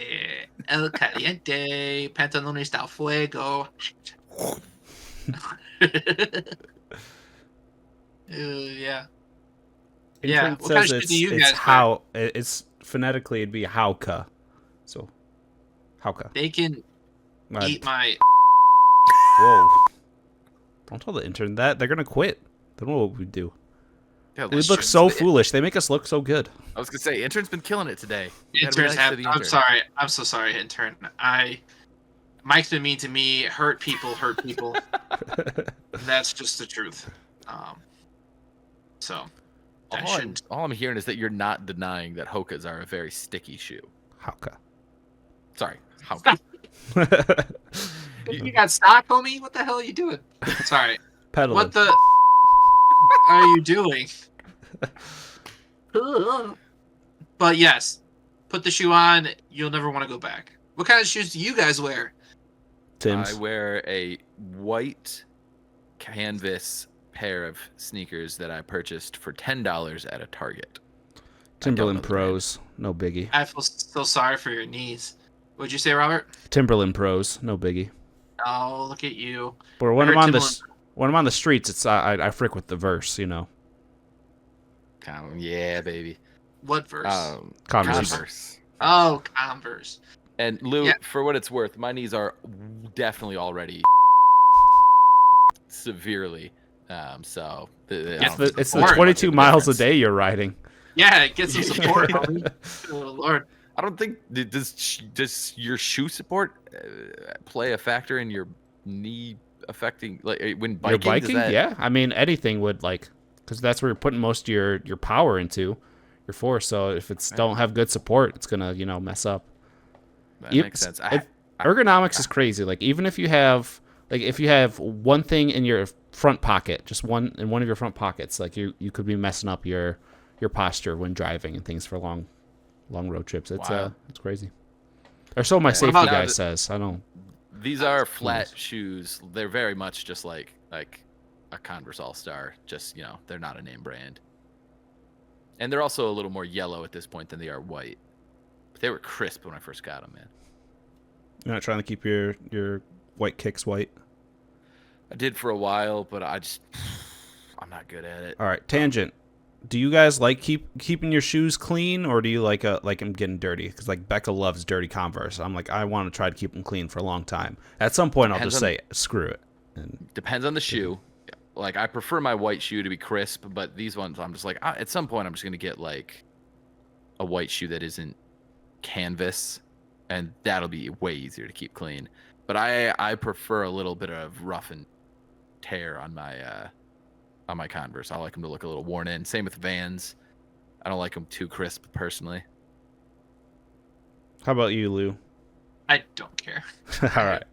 Speaker 3: el caliente, pantalones del fuego. Yeah. Yeah,
Speaker 1: Intern
Speaker 3: what kind of
Speaker 1: says
Speaker 3: shit do you
Speaker 1: it's
Speaker 3: guys wear?
Speaker 1: how it's phonetically it'd be hauka. So hauka.
Speaker 3: They can eat my.
Speaker 1: Whoa. Don't tell the intern that. They're gonna quit. They don't know what we do.
Speaker 2: Yeah,
Speaker 1: We look so foolish. They make us look so good.
Speaker 2: I was gonna say, intern's been killing it today. You gotta be
Speaker 3: Interns
Speaker 2: nice
Speaker 3: have.
Speaker 2: to the
Speaker 3: I'm
Speaker 2: intern.
Speaker 3: sorry. I'm so sorry, intern. Mike's been mean to me. Hurt people. That's just the truth. So.
Speaker 2: All I'm hearing is that you're not denying that Hokas are a very sticky shoe.
Speaker 1: Hauka.
Speaker 2: Sorry, Hoka.
Speaker 3: You got stock, homie? What the hell are you doing? Sorry.
Speaker 1: Pedaling.
Speaker 3: What the are you doing? But yes, put the shoe on. You'll never want to go back. What kind of shoes do you guys wear?
Speaker 1: Tim's.
Speaker 2: I wear a white canvas pair of sneakers that I purchased for $10 at a Target.
Speaker 1: Timberland Pros. No biggie.
Speaker 3: I feel so sorry for your knees. What'd you say, Robert?
Speaker 1: Timberland Pros. No biggie.
Speaker 3: Oh, look at you.
Speaker 1: But when
Speaker 3: I
Speaker 1: I'm
Speaker 3: heard
Speaker 1: on
Speaker 3: Timberland-
Speaker 1: when I'm on the streets, it's I frick with the verse, you know.
Speaker 2: Yeah, baby.
Speaker 3: What verse?
Speaker 1: Converse.
Speaker 3: Oh, Converse.
Speaker 2: And Lou,
Speaker 3: Yeah.
Speaker 2: for what it's worth, my knees are definitely already severely. So
Speaker 3: Yeah.
Speaker 1: It's the
Speaker 3: Support.
Speaker 1: 22 miles a day you're riding.
Speaker 3: Yeah, get some support, homie. Oh, Lord.
Speaker 2: I don't think does your shoe support play a factor in your knee affecting when biking?
Speaker 1: You're biking?
Speaker 2: Does that,
Speaker 1: Yeah. I mean, anything would because that's where you're putting most of your power into, your force. So if it's don't have good support, it's gonna mess up.
Speaker 2: that makes sense.
Speaker 1: Ergonomics is crazy. Like even if you have one thing in your front pocket, just one in one of your front pockets, like you could be messing up your posture when driving and things for long road trips. It's
Speaker 2: Wow.
Speaker 1: it's crazy. Or so my
Speaker 2: Yeah.
Speaker 1: safety
Speaker 3: What about
Speaker 1: guy
Speaker 2: now that-
Speaker 1: says. I don't.
Speaker 2: These are flat shoes. They're very much just like a Converse All Star. Just they're not a name brand. And they're also a little more yellow at this point than they are white. But they were crisp when I first got them, man.
Speaker 1: You're not trying to keep your white kicks white.
Speaker 2: I did for a while, but I'm not good at it.
Speaker 1: All right, tangent. Do you guys like keeping your shoes clean, or do you like them getting dirty? Because like Becca loves dirty Converse. I'm like, I want to try to keep them clean for a long time. At some point, I'll just say screw it. And
Speaker 2: Depends on the shoe. Like I prefer my white shoe to be crisp, but these ones I'm just like at some point I'm just gonna get like a white shoe that isn't canvas, and that'll be way easier to keep clean. But I prefer a little bit of rough and tear on my Converse. I like them to look a little worn in. Same with Vans. I don't like them too crisp personally.
Speaker 1: how about you, Lou?
Speaker 3: I don't care.
Speaker 1: All right,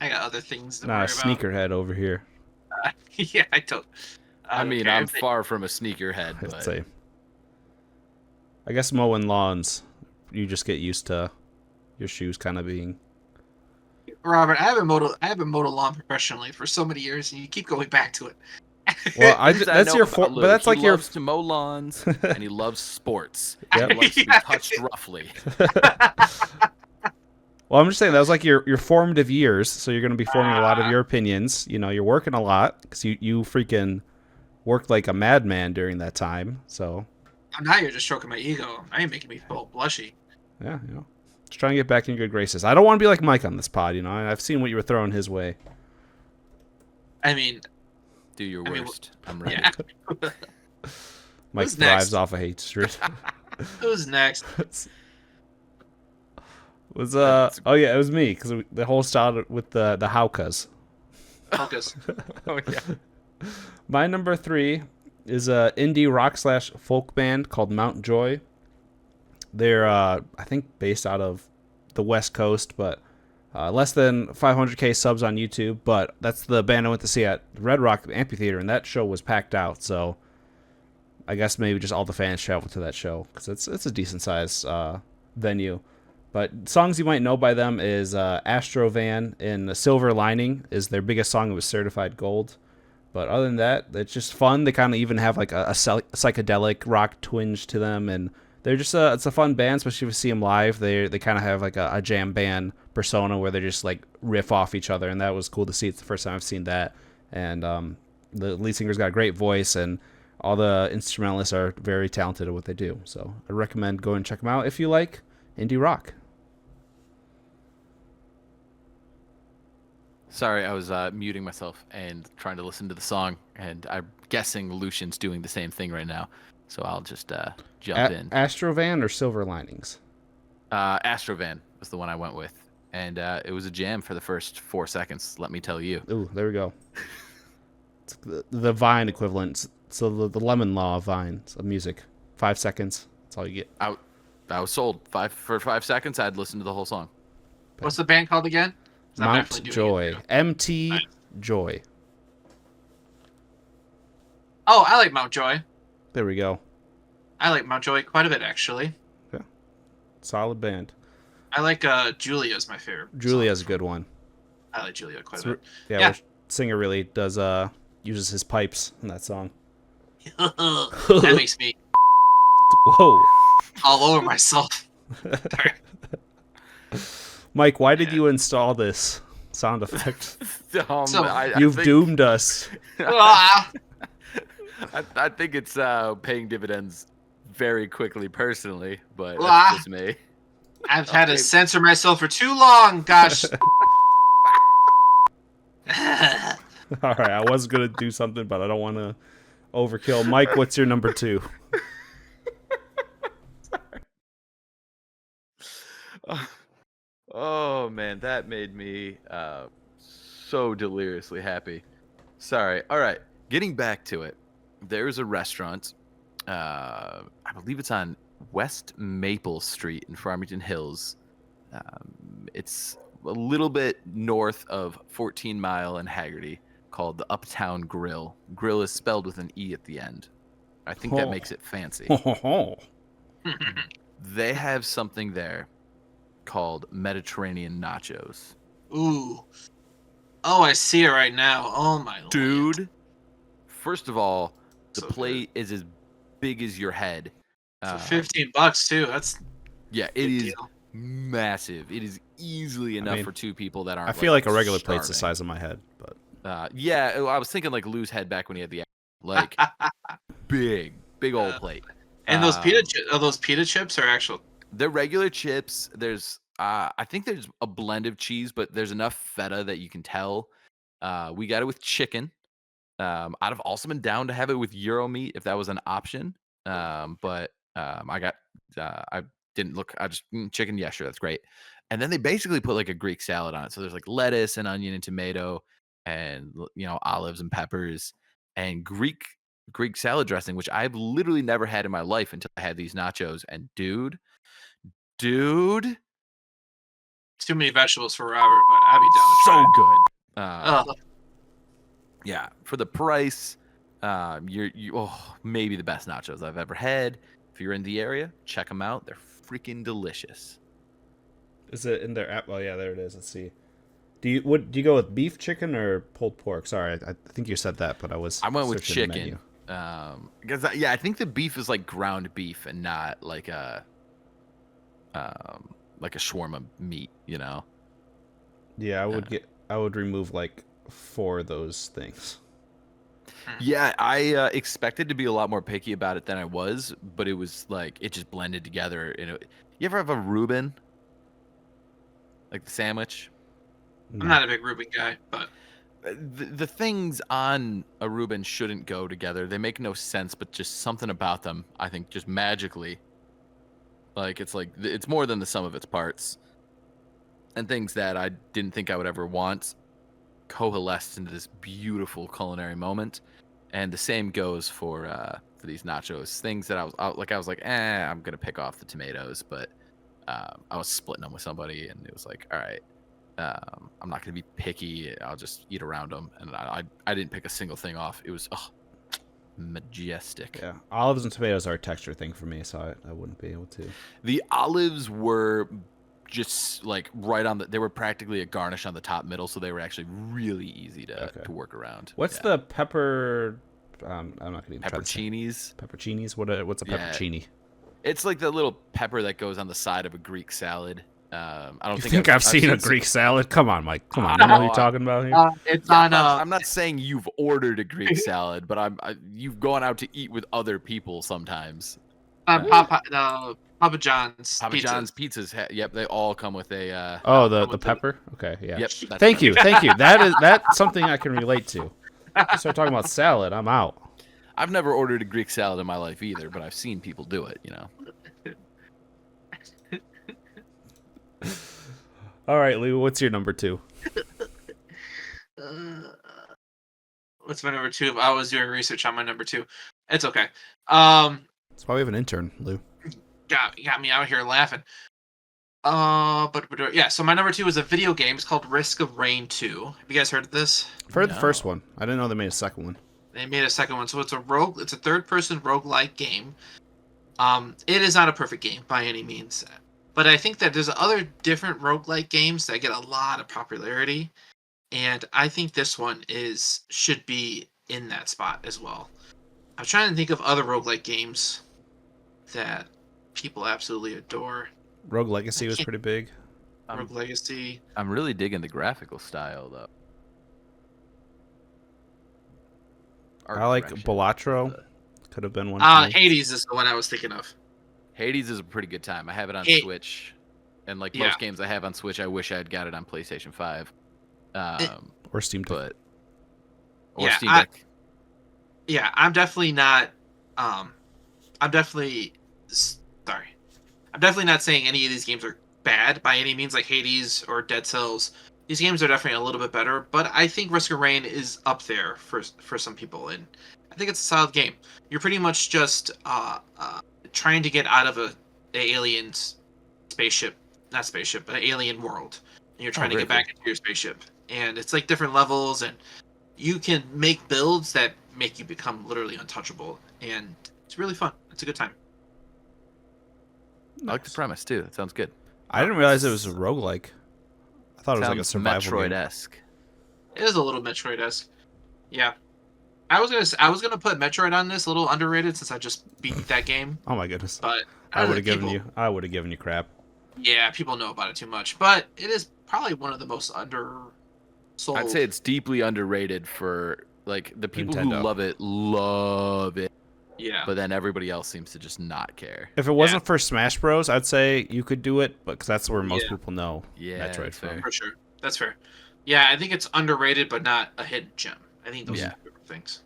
Speaker 3: I got other things to
Speaker 1: nah,
Speaker 3: worry
Speaker 1: sneakerhead over here.
Speaker 3: about. Yeah, I don't.
Speaker 2: I
Speaker 3: don't
Speaker 2: mean,
Speaker 3: care.
Speaker 2: I'm
Speaker 3: If they-
Speaker 2: far from a sneakerhead,
Speaker 1: I'd
Speaker 2: but
Speaker 1: say. I guess mowing lawns, you just get used to your shoes kind of being.
Speaker 3: Robert, I haven't mowed a lawn professionally for so many years, and you keep going back to it.
Speaker 1: Well,
Speaker 2: Things I
Speaker 1: that's
Speaker 2: know
Speaker 1: your
Speaker 2: about
Speaker 1: but
Speaker 2: Lou,
Speaker 1: that's
Speaker 2: he
Speaker 1: like your.
Speaker 2: loves to mow lawns and he loves sports.
Speaker 1: Yep.
Speaker 2: He likes to be
Speaker 3: Yeah.
Speaker 2: touched roughly.
Speaker 1: Well, I'm just saying that was like your formative years, so you're going to be forming a lot of your opinions. You're working a lot because you freaking worked like a madman during that time. So
Speaker 3: Now you're just stroking my ego. Now you're making me feel blushy.
Speaker 1: yeah, just trying to get back in good graces. I don't want to be like Mike on this pod. I've seen what you were throwing his way.
Speaker 3: I mean,
Speaker 2: Do your
Speaker 3: I mean,
Speaker 2: worst. I'm ready.
Speaker 3: yeah.
Speaker 1: Mike
Speaker 3: Who's
Speaker 1: thrives
Speaker 3: next?
Speaker 1: off of hatred.
Speaker 3: Who's next?
Speaker 1: was oh yeah, it was me because the whole started with the Haukas.
Speaker 3: Focus.
Speaker 2: Oh yeah.
Speaker 1: My number 3 is a indie rock / folk band called Mount Joy. They're I think based out of the West Coast, but less than 500k subs on YouTube. But that's the band I went to see at Red Rock Amphitheater, and that show was packed out. So I guess maybe just all the fans travel to that show because it's a decent sized venue. But songs you might know by them is Astro Van and Silver Lining is their biggest song. It was certified gold. But other than that, it's just fun. They kind of even have like a psychedelic rock twinge to them, and they're just it's a fun band, especially if you see them live. They kind of have like a jam band persona where they just like riff off each other, and that was cool to see. It's the first time I've seen that, and the lead singer's got a great voice, and all the instrumentalists are very talented at what they do. So I recommend going and check them out if you like indie rock.
Speaker 2: Sorry, I was muting myself and trying to listen to the song, and I'm guessing Lucian's doing the same thing right now. So I'll just jump in.
Speaker 1: Astrovan or Silver Linings?
Speaker 2: Astrovan was the one I went with, and it was a jam for the first 4 seconds. Let me tell you.
Speaker 1: Ooh, there we go. It's the Vine equivalent. So the Lemon Law of Vine of music. 5 seconds. That's all you get.
Speaker 2: I was sold. For 5 seconds, I'd listen to the whole song.
Speaker 3: What's the band called again?
Speaker 1: Mount Joy. MT nice. Joy.
Speaker 3: Oh, I like Mount Joy.
Speaker 1: There we go.
Speaker 3: I like Mount Joy quite a bit, actually.
Speaker 1: Yeah. Solid band.
Speaker 3: I like Julia's my favorite.
Speaker 1: Julia's a good one.
Speaker 3: I like Julia quite a bit.
Speaker 1: Yeah. Singer really does uses his pipes in that song.
Speaker 3: That makes me
Speaker 1: whoa
Speaker 3: all over myself.
Speaker 1: Mike, why did you install this sound effect?
Speaker 2: You've
Speaker 1: doomed us.
Speaker 2: I think it's paying dividends very quickly personally, but that's just me.
Speaker 3: I've had to censor myself for too long, gosh.
Speaker 1: All right, I was going to do something, but I don't want to overkill. Mike, what's your number 2?
Speaker 2: Oh, man, that made me so deliriously happy. Sorry. All right, getting back to it. There's a restaurant. I believe it's on West Maple Street in Farmington Hills. It's a little bit north of 14 Mile and Haggerty, called the Uptown Grill. Grill is spelled with an E at the end. I think that makes it fancy. They have something there called Mediterranean nachos.
Speaker 3: Ooh. Oh, I see it right now. Oh my
Speaker 2: dude.
Speaker 3: Lord.
Speaker 2: First of all, the plate is as big as your head.
Speaker 3: For $15 too. That's
Speaker 2: it is massive. It is easily enough for 2 people that aren't.
Speaker 1: I feel like a regular plate's the size of my head, but
Speaker 2: I was thinking like Lou's head back when he had the like big old plate.
Speaker 3: And those pita chips are actual.
Speaker 2: They're regular chips. There's I think there's a blend of cheese, but there's enough feta that you can tell. We got it with chicken. I'd have also been down to have it with Euro meat if that was an option. But I didn't look. I just chicken. Yeah, sure, that's great. And then they basically put like a Greek salad on it. So there's like lettuce and onion and tomato, and olives and peppers, and Greek salad dressing, which I've literally never had in my life until I had these nachos. And dude, too
Speaker 3: many vegetables for Robert, but I'd be down to try.
Speaker 2: So good. Yeah, for the price, you're maybe the best nachos I've ever had. If you're in the area, check them out. They're freaking delicious.
Speaker 1: Is it in their app? Oh yeah, there it is. Let's see. Do you go with beef, chicken, or pulled pork? Sorry, I think you said that, but I went
Speaker 2: with chicken. Because I think the beef is like ground beef and not like a shawarma meat.
Speaker 1: Yeah, I would remove like 4 of those things.
Speaker 2: Yeah, I expected to be a lot more picky about it than I was, but it was like it just blended together. You ever have a Reuben? Like the sandwich?
Speaker 3: I'm not a big Reuben guy, but
Speaker 2: the things on a Reuben shouldn't go together. They make no sense, but just something about them, I think, just magically. Like it's more than the sum of its parts. And things that I didn't think I would ever want coalesced into this beautiful culinary moment. And the same goes for these nachos. Things that I was like, I'm gonna pick off the tomatoes, but I was splitting them with somebody, and it was like, all right, I'm not gonna be picky. I'll just eat around them, and I didn't pick a single thing off. It was majestic.
Speaker 1: Yeah, olives and tomatoes are a texture thing for me, so I wouldn't be able to.
Speaker 2: The olives were just like right on the. They were practically a garnish on the top middle, so they were actually really easy to work around.
Speaker 1: What's the pepper? I'm not gonna even try to say.
Speaker 2: Pepperoncinis?
Speaker 1: Pepperoncinis? What's a peppercini?
Speaker 2: It's like the little pepper that goes on the side of a Greek salad. I don't
Speaker 1: You
Speaker 2: think
Speaker 1: I've seen a Greek salad? Come on, Mike. Come on. You know what you're talking about here?
Speaker 3: It's
Speaker 2: Yeah,
Speaker 3: on.
Speaker 2: I'm not saying you've ordered a Greek salad, but you've gone out to eat with other people sometimes.
Speaker 3: Papa John's.
Speaker 2: Papa
Speaker 3: pizzas.
Speaker 2: John's pizzas. Yep, they all come with a.
Speaker 1: The pepper. Okay, yeah.
Speaker 2: Yep.
Speaker 1: Thank you. That's something I can relate to. You start talking about salad, I'm out.
Speaker 2: I've never ordered a Greek salad in my life either, but I've seen people do it.
Speaker 1: All right, Lou. What's your number 2?
Speaker 3: What's my number 2? I was doing research on my number 2. It's okay.
Speaker 1: That's why we have an intern, Lou.
Speaker 3: Got me out here laughing. Yeah. So my number 2 is a video game. It's called Risk of Rain 2. Have you guys heard of this?
Speaker 1: I've heard the first one. I didn't know they made a second one.
Speaker 3: They made a second one. So it's a third-person roguelike game. It is not a perfect game by any means, but I think that there's other different roguelike games that get a lot of popularity, and I think this one should be in that spot as well. I'm trying to think of other roguelike games that people absolutely adore.
Speaker 1: Rogue Legacy was pretty big.
Speaker 3: Rogue Legacy.
Speaker 2: I'm really digging the graphical style though.
Speaker 1: I like Balatro. Could have been one. For me.
Speaker 3: Hades is the one I was thinking of.
Speaker 2: Hades is a pretty good time. I have it on Switch, and like most games I have on Switch, I wish I had got it on PlayStation 5,
Speaker 1: or Steam Deck.
Speaker 2: Steam Deck.
Speaker 3: I'm definitely not. I'm definitely not saying any of these games are bad by any means, like Hades or Dead Cells. These games are definitely a little bit better, but I think Risk of Rain is up there for some people, and I think it's a solid game. You're pretty much just trying to get out of an alien spaceship, not spaceship, but an alien world, and you're trying to get back into your spaceship. And it's like different levels, and you can make builds that make you become literally untouchable, and it's really fun. It's a good time.
Speaker 2: I like the premise too. That sounds good.
Speaker 1: I didn't realize it was a roguelike. I thought it was like a survival
Speaker 2: Metroid-esque.
Speaker 3: It is a little Metroid-esque. Yeah. I was gonna put Metroid on this, a little underrated since I just beat that game.
Speaker 1: Oh my goodness!
Speaker 3: But
Speaker 1: I would have given you crap.
Speaker 3: Yeah, people know about it too much, but it is probably one of the most undersold.
Speaker 2: I'd say it's deeply underrated for like the people
Speaker 1: Nintendo.
Speaker 2: who love it.
Speaker 3: Yeah.
Speaker 2: But then everybody else seems to just not care.
Speaker 1: If it wasn't for Smash Bros, I'd say you could do it, but because that's where most people know Metroid from.
Speaker 3: For sure, that's fair. Yeah, I think it's underrated, but not a hidden gem. I think those are different things.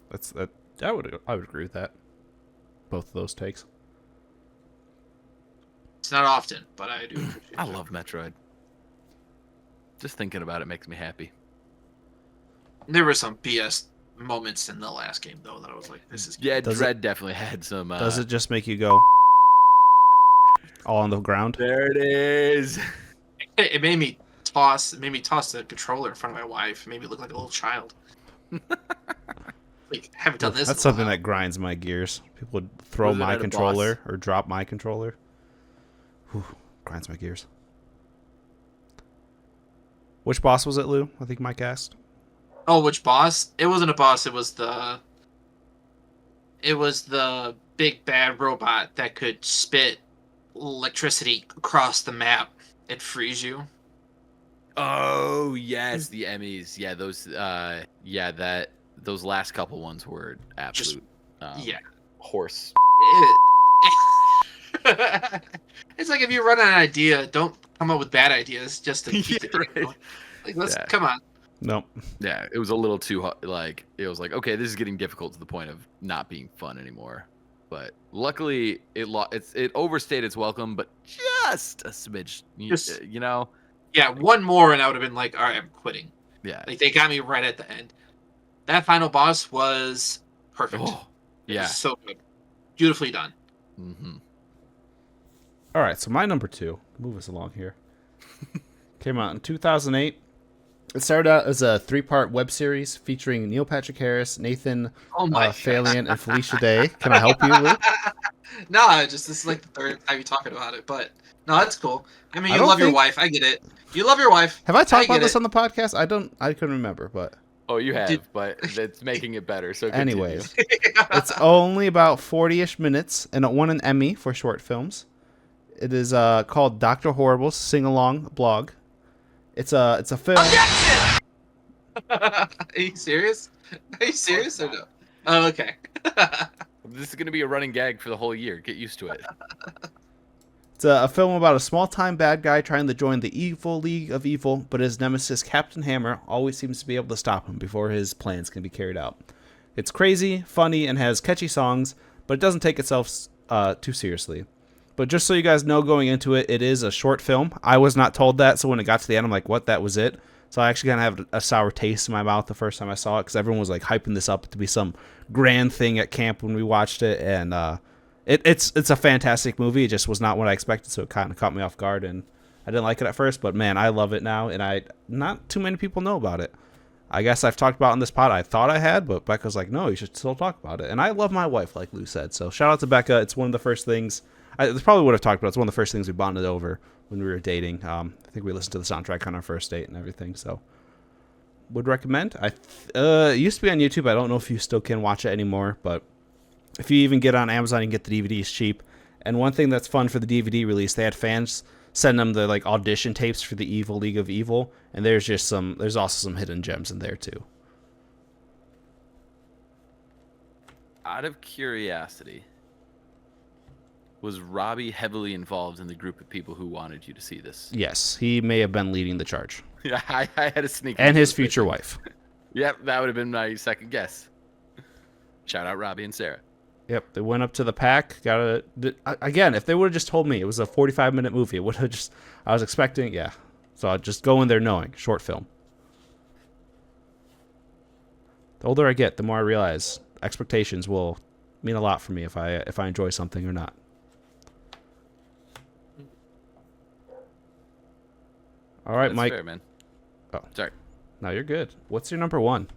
Speaker 1: I would agree with that. Both of those takes.
Speaker 3: It's not often, but I do appreciate it.
Speaker 2: I love Metroid. Just thinking about it makes me happy.
Speaker 3: There were some BS moments in the last game though that I was like, this is
Speaker 2: Dread definitely had some
Speaker 1: does it just make you go all on the ground?
Speaker 2: There it is.
Speaker 3: It made me toss the controller in front of my wife. It made me look like a little child. Like, haven't done this.
Speaker 1: That's something that grinds my gears. People would throw my controller or drop my controller. Whew, grinds my gears. Which boss was it, Lou? I think Mike asked.
Speaker 3: Oh, which boss? It wasn't a boss. It was the big bad robot that could spit electricity across the map and freeze you.
Speaker 2: Oh yes, the Emmys. Yeah, those last couple ones were absolute. Horse.
Speaker 3: It's like if you run an idea, don't come up with bad ideas just to keep it going. Like, come on.
Speaker 1: Nope.
Speaker 2: Yeah, it was a little too like it was like, okay, this is getting difficult to the point of not being fun anymore. But luckily, it overstayed its welcome, but just a smidge, you know.
Speaker 3: Yeah, one more, and I would have been like, all right, I'm quitting.
Speaker 2: Yeah,
Speaker 3: like they got me right at the end. That final boss was perfect.
Speaker 2: Oh, yeah,
Speaker 3: so good, beautifully done.
Speaker 2: Mm-hmm.
Speaker 1: All right, so my number 2. Move us along here. Came out in 2008. It started out as a 3-part web series featuring Neil Patrick Harris, Nathan
Speaker 3: Oh my
Speaker 1: Phalion, and Felicia Day. Can I help you, Lou?
Speaker 3: No, I just this is like the third time you talking about it, but no, that's cool. I mean,
Speaker 1: I
Speaker 3: you
Speaker 1: don't
Speaker 3: love your
Speaker 1: think-
Speaker 3: wife. I get it. You love your wife.
Speaker 1: Have I talked about
Speaker 3: get
Speaker 1: this
Speaker 3: it.
Speaker 1: on the podcast? I couldn't remember, but
Speaker 2: Oh, you have,
Speaker 3: Did-
Speaker 2: but that's making it better. So continue.
Speaker 1: anyways, it's only about 40-ish minutes and it won an Emmy for short films. It is called Dr. Horrible's Sing Along Blog. It's a film.
Speaker 3: Are you serious? Are you serious or no? Oh, okay.
Speaker 2: This is gonna be a running gag for the whole year. Get used to it.
Speaker 1: It's a film about a small-time bad guy trying to join the evil League of Evil, but his nemesis Captain Hammer always seems to be able to stop him before his plans can be carried out. It's crazy, funny, and has catchy songs, but it doesn't take itself too seriously. But just so you guys know going into it, it is a short film. I was not told that, so when it got to the end, I'm like, what, that was it? So I actually kind of have a sour taste in my mouth the first time I saw it, because everyone was like hyping this up to be some grand thing at camp when we watched it, and it's a fantastic movie. It just was not what I expected, so it kind of caught me off guard, and I didn't like it at first, but man, I love it now, and not too many people know about it. I guess I've talked about it in this pod. I thought I had, but Becca's like, no, you should still talk about it. And I love my wife, like Lou said. So shout out to Becca. It's one of the first things I probably would have talked about. It's one of the first things we bonded over when we were dating. I think we listened to the soundtrack on our first date and everything. So would recommend. It used to be on YouTube. I don't know if you still can watch it anymore, but if you even get on Amazon, you can get the DVDs cheap. And one thing that's fun for the DVD release, they had fans send them the like audition tapes for the Evil League of Evil, and there's also some hidden gems in there too.
Speaker 2: Out of curiosity, was Robbie heavily involved in the group of people who wanted you to see this?
Speaker 1: Yes, he may have been leading the charge,
Speaker 2: Yeah, I had a sneak.
Speaker 1: and his future wife.
Speaker 2: Yep, that would have been my second guess. Shout out Robbie and Sarah.
Speaker 1: Yep, they went up to the pack. Again, if they would have just told me it was a 45-minute movie, it would have just. I was expecting, yeah. So I'd just go in there knowing short film. The older I get, the more I realize expectations will mean a lot for me if I enjoy something or not. All right,
Speaker 2: That's
Speaker 1: Mike.
Speaker 2: fair, man.
Speaker 1: Oh.
Speaker 2: Sorry.
Speaker 1: No, you're good. What's your number one?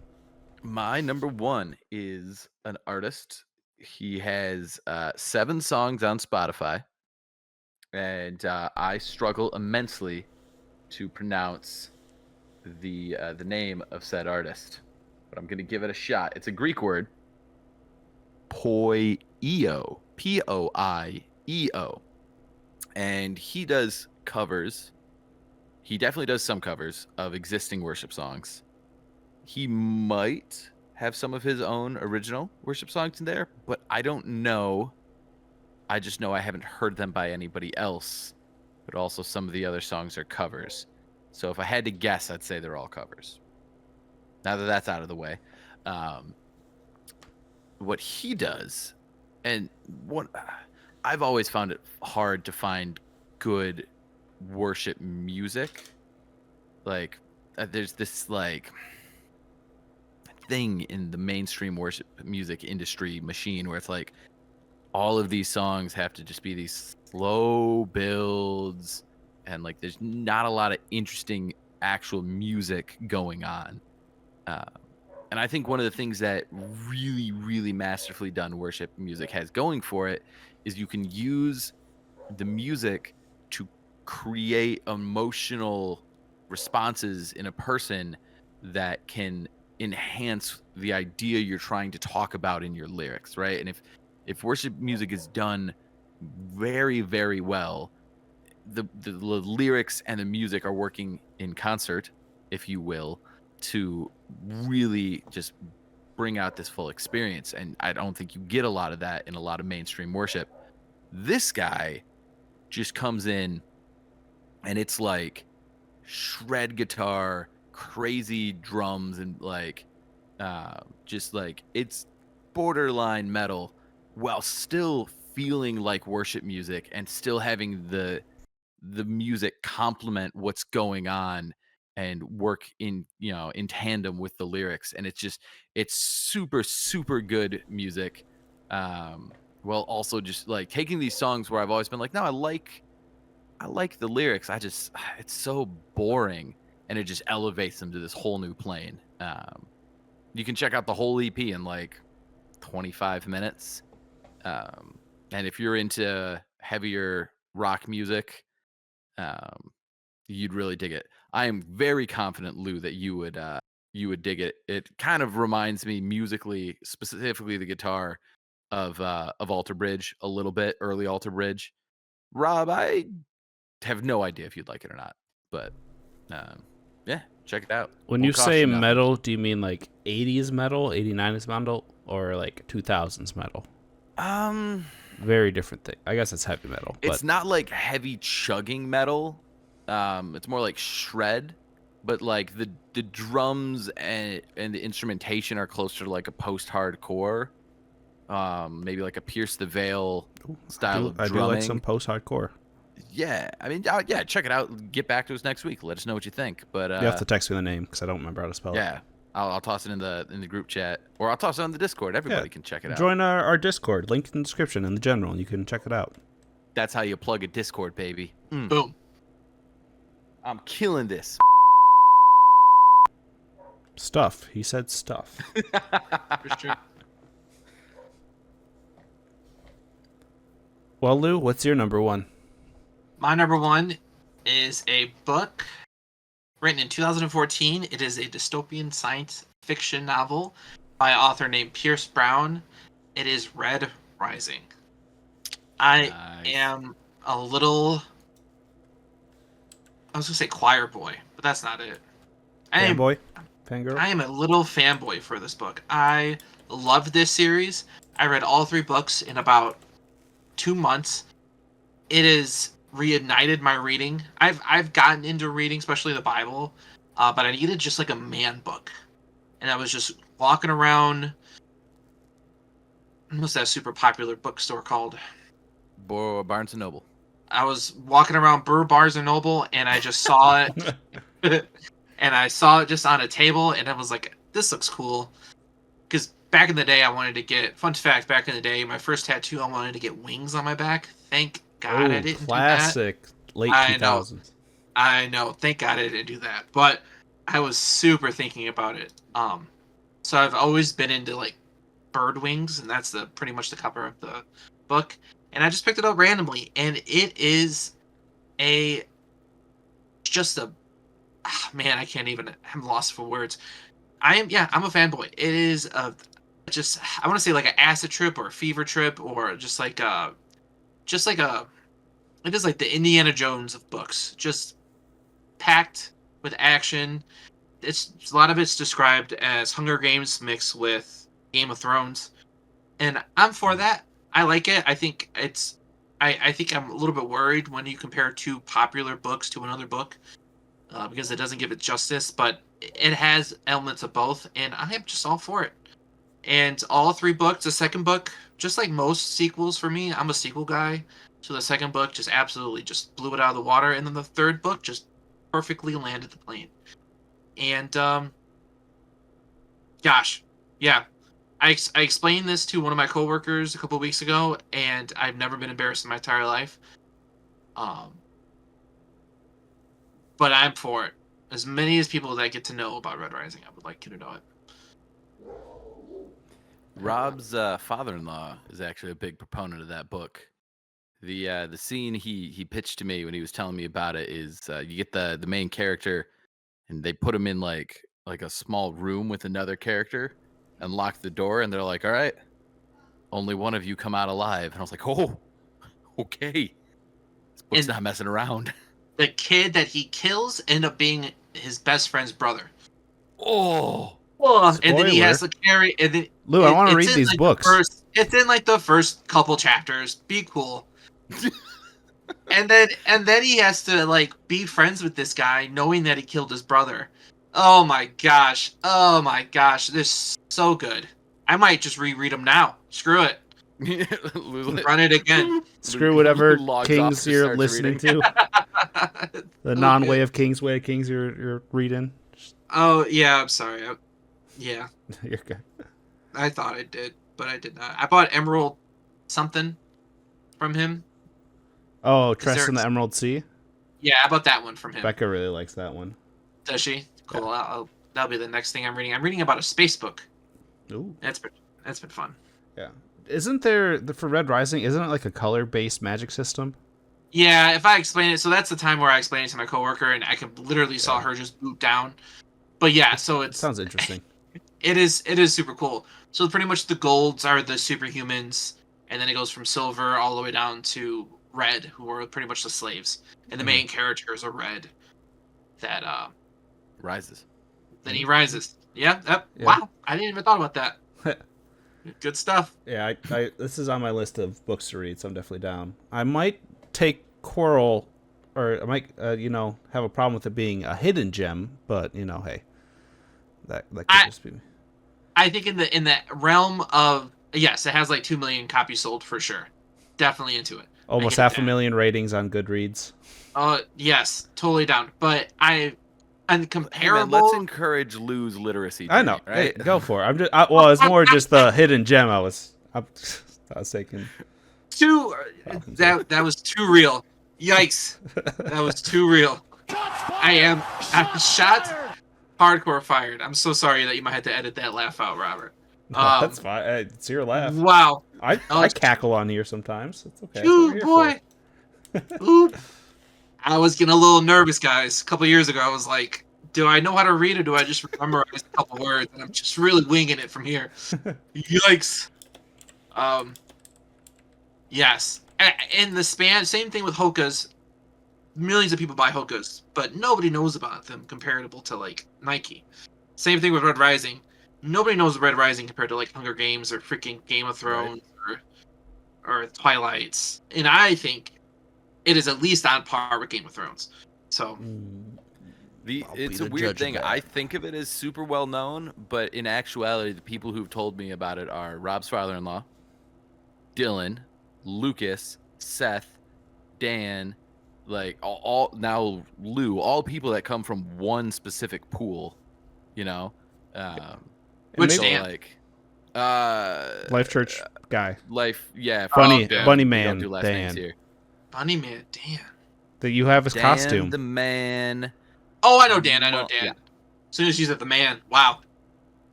Speaker 2: My number one is an artist. He has 7 songs on Spotify, and I struggle immensely to pronounce the name of said artist, but I'm gonna give it a shot. It's a Greek word, Poieo, Poieo, and he does covers. He definitely does some covers of existing worship songs. He might have some of his own original worship songs in there, but I don't know. I just know I haven't heard them by anybody else, but also some of the other songs are covers. So if I had to guess, I'd say they're all covers. Now that that's out of the way, what he does, and what I've always found it hard to find good worship music. Like, there's this like thing in the mainstream worship music industry machine where it's like all of these songs have to just be these slow builds, and like there's not a lot of interesting actual music going on. And I think one of the things that really, really masterfully done worship music has going for it is you can use the music to create emotional responses in a person that can enhance the idea you're trying to talk about in your lyrics, right? And if worship music is done very, very well, the lyrics and the music are working in concert, if you will, to really just bring out this full experience. And I don't think you get a lot of that in a lot of mainstream worship. This guy just comes in and it's like shred guitar, crazy drums, and like just like it's borderline metal while still feeling like worship music and still having the music complement what's going on and work in in tandem with the lyrics. And it's super, super good music, well, also just like taking these songs where I've always been like, no, I like the lyrics, it's so boring, and it just elevates them to this whole new plane. You can check out the whole EP in like 25 minutes. And if you're into heavier rock music, you'd really dig it. I am very confident, Lou, that you would dig it. It kind of reminds me musically, specifically the guitar of Alter Bridge a little bit, early Alter Bridge. Rob, I have no idea if you'd like it or not, but yeah, check it out.
Speaker 1: When
Speaker 2: Won't
Speaker 1: you
Speaker 2: cost
Speaker 1: say
Speaker 2: nothing.
Speaker 1: metal, do you mean like 80s metal, 89s metal, or like 2000s metal? Very different thing. I guess it's heavy metal.
Speaker 2: It's
Speaker 1: But
Speaker 2: not like heavy chugging metal. It's more like shred, but like the drums and the instrumentation are closer to like a post-hardcore, maybe like a Pierce the Veil style of
Speaker 1: I
Speaker 2: drumming.
Speaker 1: do like some post-hardcore.
Speaker 2: Yeah, I mean, yeah, check it out. Get back to us next week. Let us know what you think. But
Speaker 1: You have to text me the name because I don't remember how to spell it.
Speaker 2: yeah, I'll toss it in the group chat, or I'll toss it on the Discord. Everybody can check it out.
Speaker 1: Join our Discord. Link in the description in the general, and you can check it out.
Speaker 2: That's how you plug a Discord, baby.
Speaker 3: Boom.
Speaker 2: I'm killing this.
Speaker 1: Stuff. He said stuff.
Speaker 3: For sure.
Speaker 1: Well, Lou, what's your number one?
Speaker 3: My number one is a book written in 2014. It is a dystopian science fiction novel by an author named Pierce Brown. It is Red Rising. I am a little, I was going to say choir boy, but that's not it.
Speaker 1: Fanboy? Fangirl?
Speaker 3: I am a little fanboy for this book. I love this series. I read all 3 books in about 2 months. It has reignited my reading. I've gotten into reading, especially the Bible, but I needed just like a man book. And I was just walking around. What's that super popular bookstore called?
Speaker 2: Barnes and Noble.
Speaker 3: I was walking around Barnes and Noble, and I just saw it. And I saw it just on a table, and I was like, this looks cool. Because back in the day, I wanted to get, fun fact, back in the day, my first tattoo, I wanted to get wings on my back. Thank God I didn't
Speaker 1: classic
Speaker 3: do that.
Speaker 1: Late
Speaker 3: I
Speaker 1: 2000s.
Speaker 3: I know. Thank God I didn't do that. But I was super thinking about it. So I've always been into like bird wings, and that's pretty much the cover of the book. And I just picked it up randomly, and it is man, I can't even. I'm lost for words. I'm a fanboy. It is I want to say like an acid trip or a fever trip or just like it is like the Indiana Jones of books, just packed with action. It's a lot of it's described as Hunger Games mixed with Game of Thrones, and I'm for that. I like it. I think I think I'm a little bit worried when you compare 2 popular books to another book. Because it doesn't give it justice, but it has elements of both, and I am just all for it. And all 3 books, the second book, just like most sequels for me, I'm a sequel guy, so the second book just absolutely just blew it out of the water, and then the third book just perfectly landed the plane. And, gosh, yeah. I explained this to one of my coworkers a couple weeks ago, and I've never been embarrassed in my entire life. But I'm for it. As many as people that get to know about Red Rising, I would like you to know it.
Speaker 2: Rob's father-in-law is actually a big proponent of that book. The scene he pitched to me when he was telling me about it is you get the main character, and they put him in like a small room with another character and lock the door, and they're like, all right, only one of you come out alive. And I was like, oh, okay. This book's not messing around.
Speaker 3: The kid that he kills end up being his best friend's brother.
Speaker 2: Oh,
Speaker 3: and then he has to carry. And then
Speaker 1: Lou, I want to read these
Speaker 3: like
Speaker 1: books.
Speaker 3: It's in like the first couple chapters. Be cool. and then he has to like be friends with this guy, knowing that he killed his brother. Oh my gosh! This is so good. I might just reread them now. Screw it. Run it again.
Speaker 1: Screw whatever Kings you're listening to. The non-Way of Kings, Way of Kings you're reading.
Speaker 3: Oh yeah, I'm sorry. Yeah.
Speaker 1: You're good.
Speaker 3: I thought I did, but I did not. I bought Emerald something from him.
Speaker 1: Oh, Tress in the Emerald Sea?
Speaker 3: Yeah, I bought that one from him.
Speaker 1: Becca really likes that one.
Speaker 3: Does she? Cool. That'll be the next thing I'm reading. I'm reading about a space book.
Speaker 1: Ooh.
Speaker 3: That's been fun.
Speaker 1: Yeah. Isn't there for Red Rising? Isn't it like a color-based magic system?
Speaker 3: Yeah, if I explain it, so that's the time where I explained it to my coworker, and I could literally saw her just boot down. But yeah, so
Speaker 1: It sounds interesting.
Speaker 3: it is super cool. So pretty much the golds are the superhumans, and then it goes from silver all the way down to red, who are pretty much the slaves, and the main characters are red. That
Speaker 2: Rises.
Speaker 3: then he rises. Yeah.
Speaker 1: Yeah.
Speaker 3: Wow, I didn't even thought about that. Good stuff.
Speaker 1: Yeah, I this is on my list of books to read, so I'm definitely down. I might take Coral, or I might, have a problem with it being a hidden gem, but hey, that could just be me.
Speaker 3: I think in the realm of, yes, it has like 2 million copies sold for sure. Definitely into it.
Speaker 1: Almost
Speaker 3: I get
Speaker 1: half a
Speaker 3: that.
Speaker 1: million ratings on Goodreads.
Speaker 3: Yes, totally down. But
Speaker 2: Hey, man,
Speaker 3: uncomparable.
Speaker 2: let's encourage Lou's literacy.
Speaker 1: I know.
Speaker 2: journey, right?
Speaker 1: Hey, go for it. It's more just the hidden gem. I was thinking.
Speaker 3: That was too real. Yikes. That was too real. I'm shot hardcore fired. I'm so sorry that you might have to edit that laugh out, Robert.
Speaker 1: No, that's fine. It's your laugh.
Speaker 3: Wow.
Speaker 1: I cackle on here sometimes. It's okay. That's what
Speaker 3: Ooh,
Speaker 1: we're here
Speaker 3: boy. Ooh. I was getting a little nervous, guys. A couple years ago, I was like, do I know how to read or do I just memorize a couple words? And I'm just really winging it from here. Yikes. Yes. In the same thing with Hokas. Millions of people buy Hokas, but nobody knows about them comparable to like Nike. Same thing with Red Rising. Nobody knows Red Rising compared to like Hunger Games or freaking Game of Thrones or Twilight's. And I think it is at least on par with Game of Thrones. So
Speaker 2: It's a weird thing. I think of it as super well known, but in actuality, the people who've told me about it are Rob's father-in-law, Dylan, Lucas, Seth, Dan, like all now Lou, all people that come from one specific pool,
Speaker 3: Which
Speaker 2: so
Speaker 3: Dan?
Speaker 2: like
Speaker 1: Life Church guy.
Speaker 2: Funny
Speaker 1: Bunny Man,
Speaker 2: do last
Speaker 1: Dan.
Speaker 2: names here.
Speaker 3: Bunny Man, Dan.
Speaker 1: That you have his
Speaker 2: Dan
Speaker 1: costume.
Speaker 2: the man.
Speaker 3: Oh, I know Dan. I know Dan.
Speaker 2: Yeah.
Speaker 3: As soon as you said the man, wow,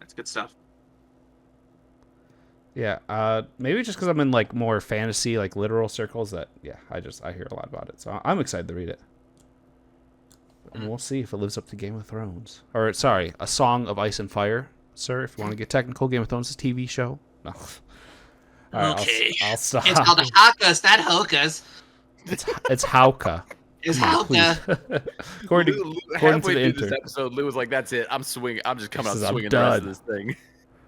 Speaker 3: that's good stuff.
Speaker 1: Yeah, maybe just because I'm in like more fantasy, like literal circles. I hear a lot about it, so I'm excited to read it. And we'll see if it lives up to Game of Thrones, or sorry, A Song of Ice and Fire, sir. If you want to get technical, Game of Thrones is a TV show. No. All right,
Speaker 3: Okay.
Speaker 1: I'll stop.
Speaker 3: It's called the Hokas, not Hokas.
Speaker 1: It's Hauka.
Speaker 3: It's
Speaker 1: Come on,
Speaker 3: Hauka.
Speaker 1: please. according
Speaker 2: Lou,
Speaker 1: to
Speaker 2: halfway
Speaker 1: the
Speaker 2: through this
Speaker 1: intern.
Speaker 2: episode, Lou was like, "That's it. I'm swinging. I'm just coming
Speaker 1: He
Speaker 2: out
Speaker 1: says, "I'm
Speaker 2: swinging the rest of
Speaker 1: done."
Speaker 2: this thing."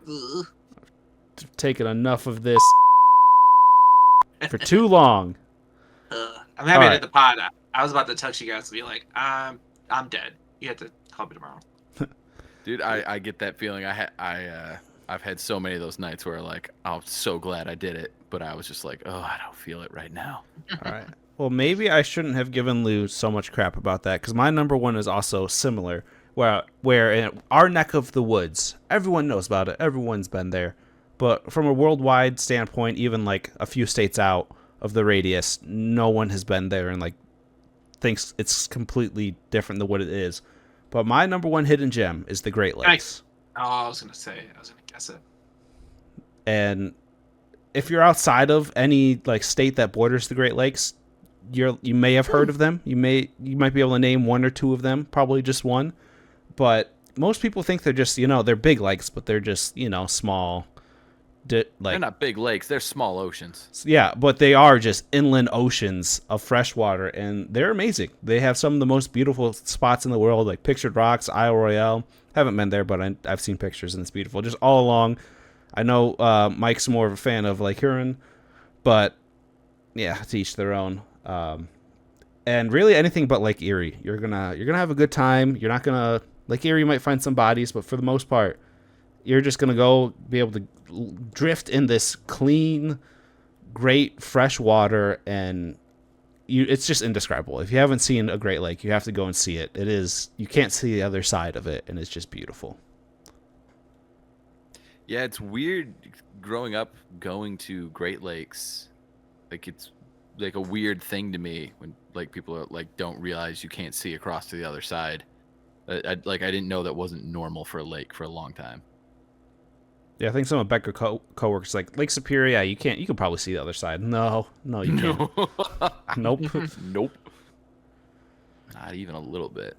Speaker 3: Ugh.
Speaker 1: Taking enough of this for too long.
Speaker 3: I'm happy I did the pod. I was about to text you guys to be like, I'm dead. You have to call me tomorrow.
Speaker 2: Dude, I get that feeling. I've had so many of those nights where like I'm so glad I did it, but I was just like, oh, I don't feel it right now.
Speaker 1: All right. Well, maybe I shouldn't have given Lou so much crap about that, because my number one is also similar, where in our neck of the woods, everyone knows about it. Everyone's been there. But from a worldwide standpoint, even like a few states out of the radius, no one has been there and like thinks it's completely different than what it is. But my number one hidden gem is the Great Lakes.
Speaker 3: I was gonna guess it.
Speaker 1: And if you're outside of any like state that borders the Great Lakes, you may have heard of them. You might be able to name one or two of them, probably just one. But most people think they're just, they're big lakes, but they're just, small.
Speaker 2: They're not big lakes. They're small oceans.
Speaker 1: Yeah, but they are just inland oceans of fresh water, and they're amazing. They have some of the most beautiful spots in the world, like Pictured Rocks, Isle Royale. Haven't been there, but I've seen pictures, and it's beautiful. Just all along. I know Mike's more of a fan of Lake Huron, but yeah, to each their own. And really anything but Lake Erie. You're gonna have a good time. You're not gonna Lake Erie, you might find some bodies, but for the most part, you're just gonna go be able to drift in this clean, great fresh water, and it's just indescribable. If you haven't seen a Great Lake, you have to go and see it. You can't see the other side of it, and it's just beautiful.
Speaker 2: Yeah, it's weird growing up going to Great Lakes. Like it's like a weird thing to me when like people are like don't realize you can't see across to the other side. I didn't know that wasn't normal for a lake for a long time.
Speaker 1: Yeah, I think some of Becker coworkers like Lake Superior. Yeah, you can't. You can probably see the other side. No, you can't. Nope.
Speaker 2: Nope. Not even a little bit.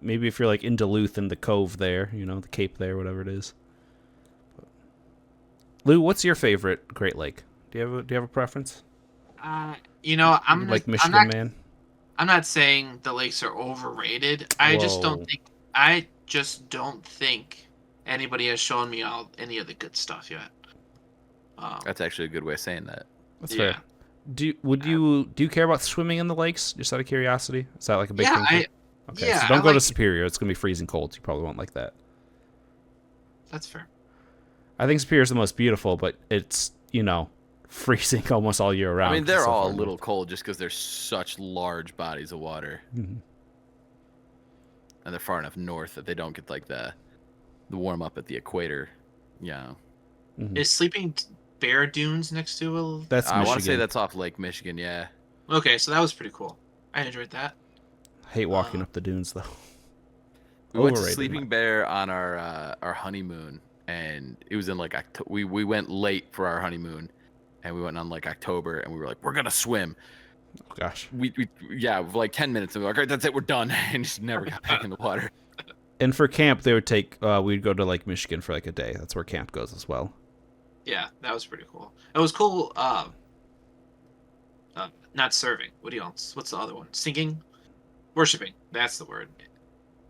Speaker 1: Maybe if you're like in Duluth in the cove there, the Cape there, whatever it is. Lou, what's your favorite Great Lake? Do you have a preference?
Speaker 3: I'm
Speaker 1: like
Speaker 3: I'm
Speaker 1: Michigan
Speaker 3: not
Speaker 1: man.
Speaker 3: I'm not saying the lakes are overrated. I just
Speaker 1: Whoa.
Speaker 3: don't think anybody has shown me any of the good stuff yet.
Speaker 2: That's actually a good way of saying that.
Speaker 1: That's
Speaker 3: yeah.
Speaker 1: fair. Do you care about swimming in the lakes? Just out of curiosity, is that like a big
Speaker 3: Yeah,
Speaker 1: thing? Okay,
Speaker 3: yeah,
Speaker 1: so don't
Speaker 3: I
Speaker 1: go to
Speaker 3: like-
Speaker 1: Superior. It's gonna be freezing cold. You probably won't like that.
Speaker 3: That's fair.
Speaker 1: I think Superior is the most beautiful, but it's freezing almost all year round.
Speaker 2: I mean,
Speaker 1: 'cause
Speaker 2: they're
Speaker 1: it's so
Speaker 2: all
Speaker 1: far
Speaker 2: a little
Speaker 1: north.
Speaker 2: cold just because they're such large bodies of water,
Speaker 1: Mhm.
Speaker 2: and they're far enough north that they don't get like the warm up at the equator. Yeah,
Speaker 1: Mhm.
Speaker 3: Is Sleeping Bear Dunes next to a?
Speaker 1: That's
Speaker 2: I want to say
Speaker 1: Michigan.
Speaker 2: that's off Lake Michigan. Yeah,
Speaker 3: Okay, so that was pretty cool. I enjoyed that.
Speaker 1: I hate walking up the dunes though.
Speaker 2: we went to
Speaker 1: Overrated,
Speaker 2: Sleeping Bear on our honeymoon, and it was in like we went late for our honeymoon, and we went on like October, and we were like, we're gonna swim.
Speaker 1: Oh, gosh.
Speaker 2: We for like 10 minutes, and we were like, all right, that's it, we're done, and just never got back in the water.
Speaker 1: And for camp, they would take. We'd go to Lake Michigan for like a day. That's where camp goes as well.
Speaker 3: Yeah, that was pretty cool. It was cool. Not serving. What else? What's the other one? Singing, worshiping. That's the word.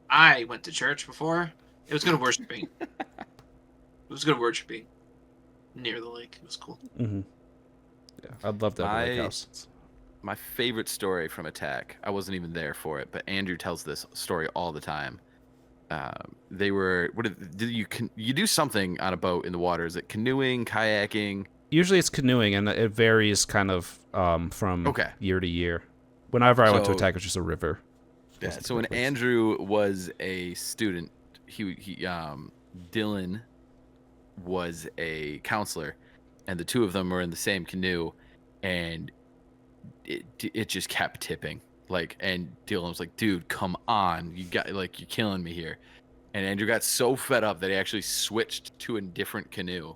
Speaker 3: I went to church before. It was good worshiping. It was good worshiping near the lake. It was cool.
Speaker 1: Mm-hmm. Yeah, I'd love to have a lake
Speaker 2: My-
Speaker 1: house.
Speaker 2: My favorite story from Attack, I wasn't even there for it, but Andrew tells this story all the time. They were you do something on a boat in the water? Is it canoeing, kayaking?
Speaker 1: Usually it's canoeing, and it varies kind of from
Speaker 2: Okay.
Speaker 1: year to year. Whenever I went to
Speaker 2: So-
Speaker 1: Attack, it was just a river.
Speaker 2: Yeah.
Speaker 1: Wasn't
Speaker 2: So when
Speaker 1: the place.
Speaker 2: Andrew was a student, Dylan was a counselor, and the two of them were in the same canoe, and it just kept tipping. And Dylan was like, "Dude, come on, you're killing me here." And Andrew got so fed up that he actually switched to a different canoe.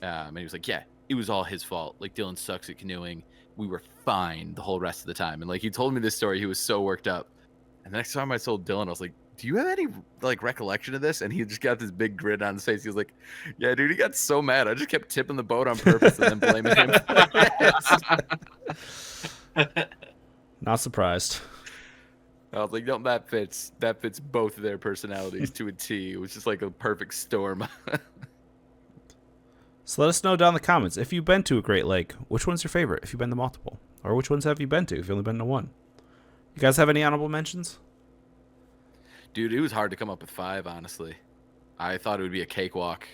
Speaker 2: And he was like, "Yeah, it was all his fault. Like Dylan sucks at canoeing. We were fine the whole rest of the time." And he told me this story, he was so worked up. And the next time I told Dylan, I was like, "Do you have any recollection of this?" And he just got this big grin on his face. He was like, "Yeah, dude, he got so mad. I just kept tipping the boat on purpose and then blaming him for it."
Speaker 1: Not surprised.
Speaker 2: I was like, "No, that fits both of their personalities to a T." It was just like a perfect storm.
Speaker 1: So let us know down in the comments if you've been to a Great Lake. Which one's your favorite? If you've been to multiple, or which ones have you been to? If you've only been to one. You guys have any honorable mentions?
Speaker 2: Dude, it was hard to come up with 5, honestly. I thought it would be a cakewalk.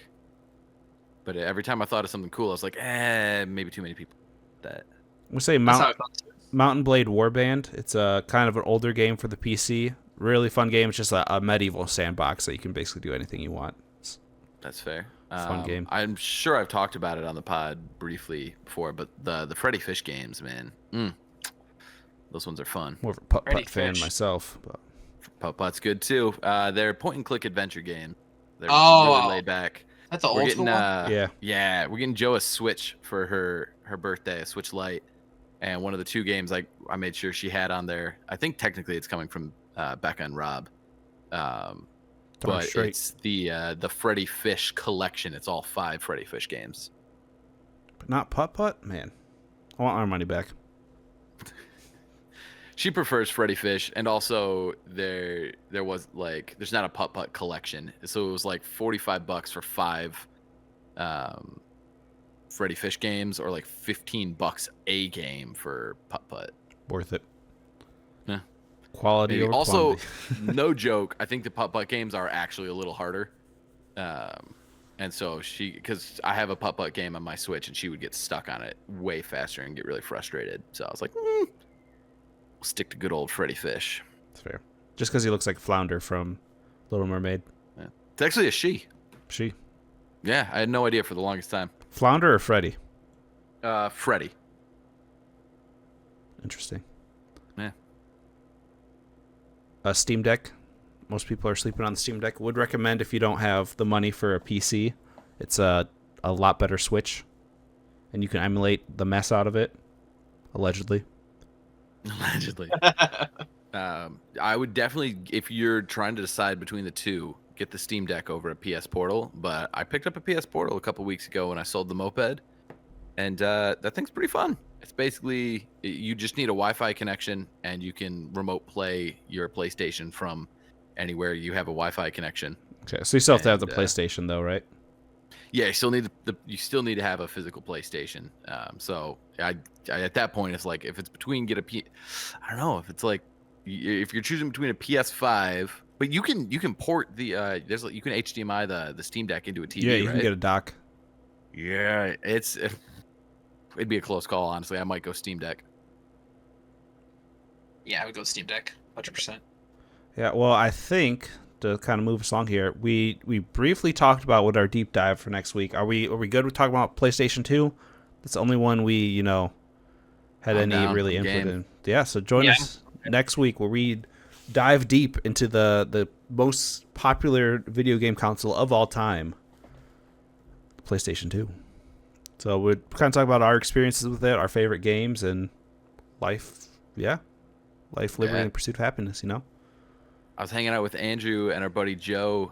Speaker 2: But every time I thought of something cool, I was like, maybe too many people. That
Speaker 1: I'm gonna say
Speaker 3: That's how I felt too.
Speaker 1: Mountain Blade Warband. It's a kind of an older game for the PC. Really fun game. It's just a medieval sandbox that you can basically do anything you want.
Speaker 2: That's fair.
Speaker 1: Fun game.
Speaker 2: I'm sure I've talked about it on the pod briefly before, but the Freddy Fish games, man. Those ones are fun.
Speaker 1: More of a putt
Speaker 3: Freddy
Speaker 1: fan
Speaker 3: Fish.
Speaker 1: myself, but
Speaker 2: Putt-Putt's good too. They're point-and-click adventure game. They're
Speaker 3: Oh.
Speaker 2: really laid back.
Speaker 3: That's the
Speaker 2: We're
Speaker 3: old
Speaker 2: getting
Speaker 3: school one.
Speaker 1: yeah.
Speaker 2: we're getting Joe a Switch for her birthday, a Switch Lite, and one of the 2 games I made sure she had on there. I think technically it's coming from Becca and Rob, but
Speaker 1: straight.
Speaker 2: it's the Freddy Fish collection. It's all 5 Freddy Fish games.
Speaker 1: But not putt, man. I want our money back.
Speaker 2: She prefers Freddy Fish, and also there was there's not a putt collection, so it was like $45 for 5 Freddy Fish games, or like $15 a game for putt.
Speaker 1: Worth it.
Speaker 2: Yeah.
Speaker 1: Quality
Speaker 2: Maybe.
Speaker 1: over
Speaker 2: Also,
Speaker 1: quantity.
Speaker 2: no joke, I think the putt games are actually a little harder. And so because I have a putt game on my Switch, and she would get stuck on it way faster and get really frustrated. So I was like, we'll stick to good old Freddy Fish.
Speaker 1: That's fair. Just because he looks like Flounder from Little Mermaid.
Speaker 2: It's actually a she.
Speaker 1: She.
Speaker 2: Yeah, I had no idea for the longest time.
Speaker 1: Flounder or Freddy?
Speaker 2: Freddy.
Speaker 1: Interesting.
Speaker 2: Yeah.
Speaker 1: Steam Deck. most people are sleeping on the Steam Deck. Would recommend if you don't have the money for a PC. It's a lot better Switch, and you can emulate the mess out of it. Allegedly.
Speaker 2: I would definitely, if you're trying to decide between the two, get the Steam Deck over a PS Portal. But I picked up a PS Portal a couple weeks ago when I sold the moped, and that thing's pretty fun. It's basically, you just need a Wi-Fi connection, and you can remote play your PlayStation from anywhere you have a Wi-Fi connection.
Speaker 1: Okay, so you still have to have the PlayStation, though, right?
Speaker 2: Yeah, you still need to have a physical PlayStation. So I at that point, it's like if it's between I don't know if it's like if you're choosing between a PS5, but you can port the you can HDMI the Steam Deck into a TV.
Speaker 1: Yeah, you
Speaker 2: right?
Speaker 1: can get a dock.
Speaker 2: Yeah, it'd be a close call, honestly. I might go Steam Deck.
Speaker 3: Yeah, I would go Steam Deck, 100%.
Speaker 1: Yeah, well, I think to kind of move us along here, we briefly talked about what our deep dive for next week. Are we good with talking about PlayStation 2? That's the only one we, had
Speaker 2: I'm
Speaker 1: any
Speaker 2: down.
Speaker 1: really
Speaker 2: I'm
Speaker 1: input
Speaker 2: game.
Speaker 1: in. Yeah, so join us next week where we dive deep into the most popular video game console of all time, PlayStation 2. So we're kind of talk about our experiences with it, our favorite games, and life, liberty, and pursuit of happiness,
Speaker 2: I was hanging out with Andrew and our buddy Joe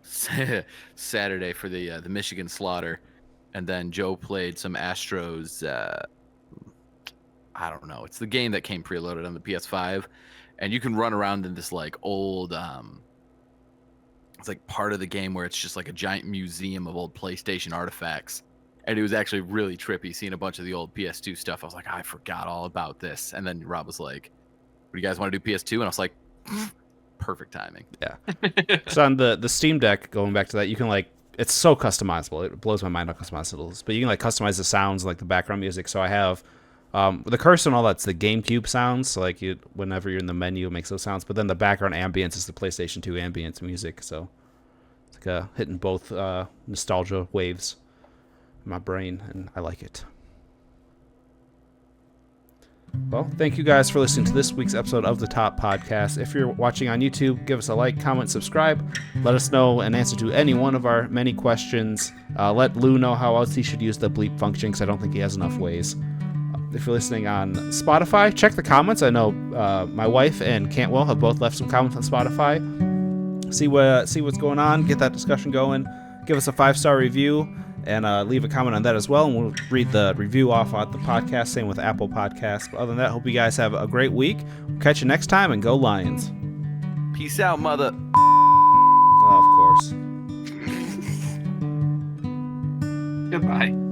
Speaker 2: Saturday for the Michigan Slaughter, and then Joe played some Astros. I don't know. It's the game that came preloaded on the PS5, and you can run around in this like old. It's like part of the game where it's just like a giant museum of old PlayStation artifacts, and it was actually really trippy seeing a bunch of the old PS2 stuff. I was like, I forgot all about this, and then Rob was like, "What do you guys want to do PS2?" And I was like, perfect timing.
Speaker 1: Yeah. So on the Steam Deck, going back to that, you can it's so customizable. It blows my mind how customizable it is. But you can customize the sounds, like the background music. So I have the cursor and all that's the GameCube sounds. So whenever you're in the menu, it makes those sounds. But then the background ambience is the PlayStation 2 ambience music. So it's like hitting both nostalgia waves in my brain, and I like it. Well, thank you guys for listening to this week's episode of the Top Podcast. If you're watching on YouTube, give us a like, comment, subscribe. Let us know an answer to any one of our many questions. Let Lou know how else he should use the bleep function, because I don't think he has enough ways. If you're listening on Spotify, check the comments. I know my wife and Cantwell have both left some comments on Spotify. See what's going on. Get that discussion going. Give us a 5-star review. And leave a comment on that as well, and we'll read the review off on the podcast. Same with Apple Podcasts. But other than that, hope you guys have a great week. We'll catch you next time, and go Lions.
Speaker 2: Peace out, mother.
Speaker 1: Oh, of course.
Speaker 3: Goodbye.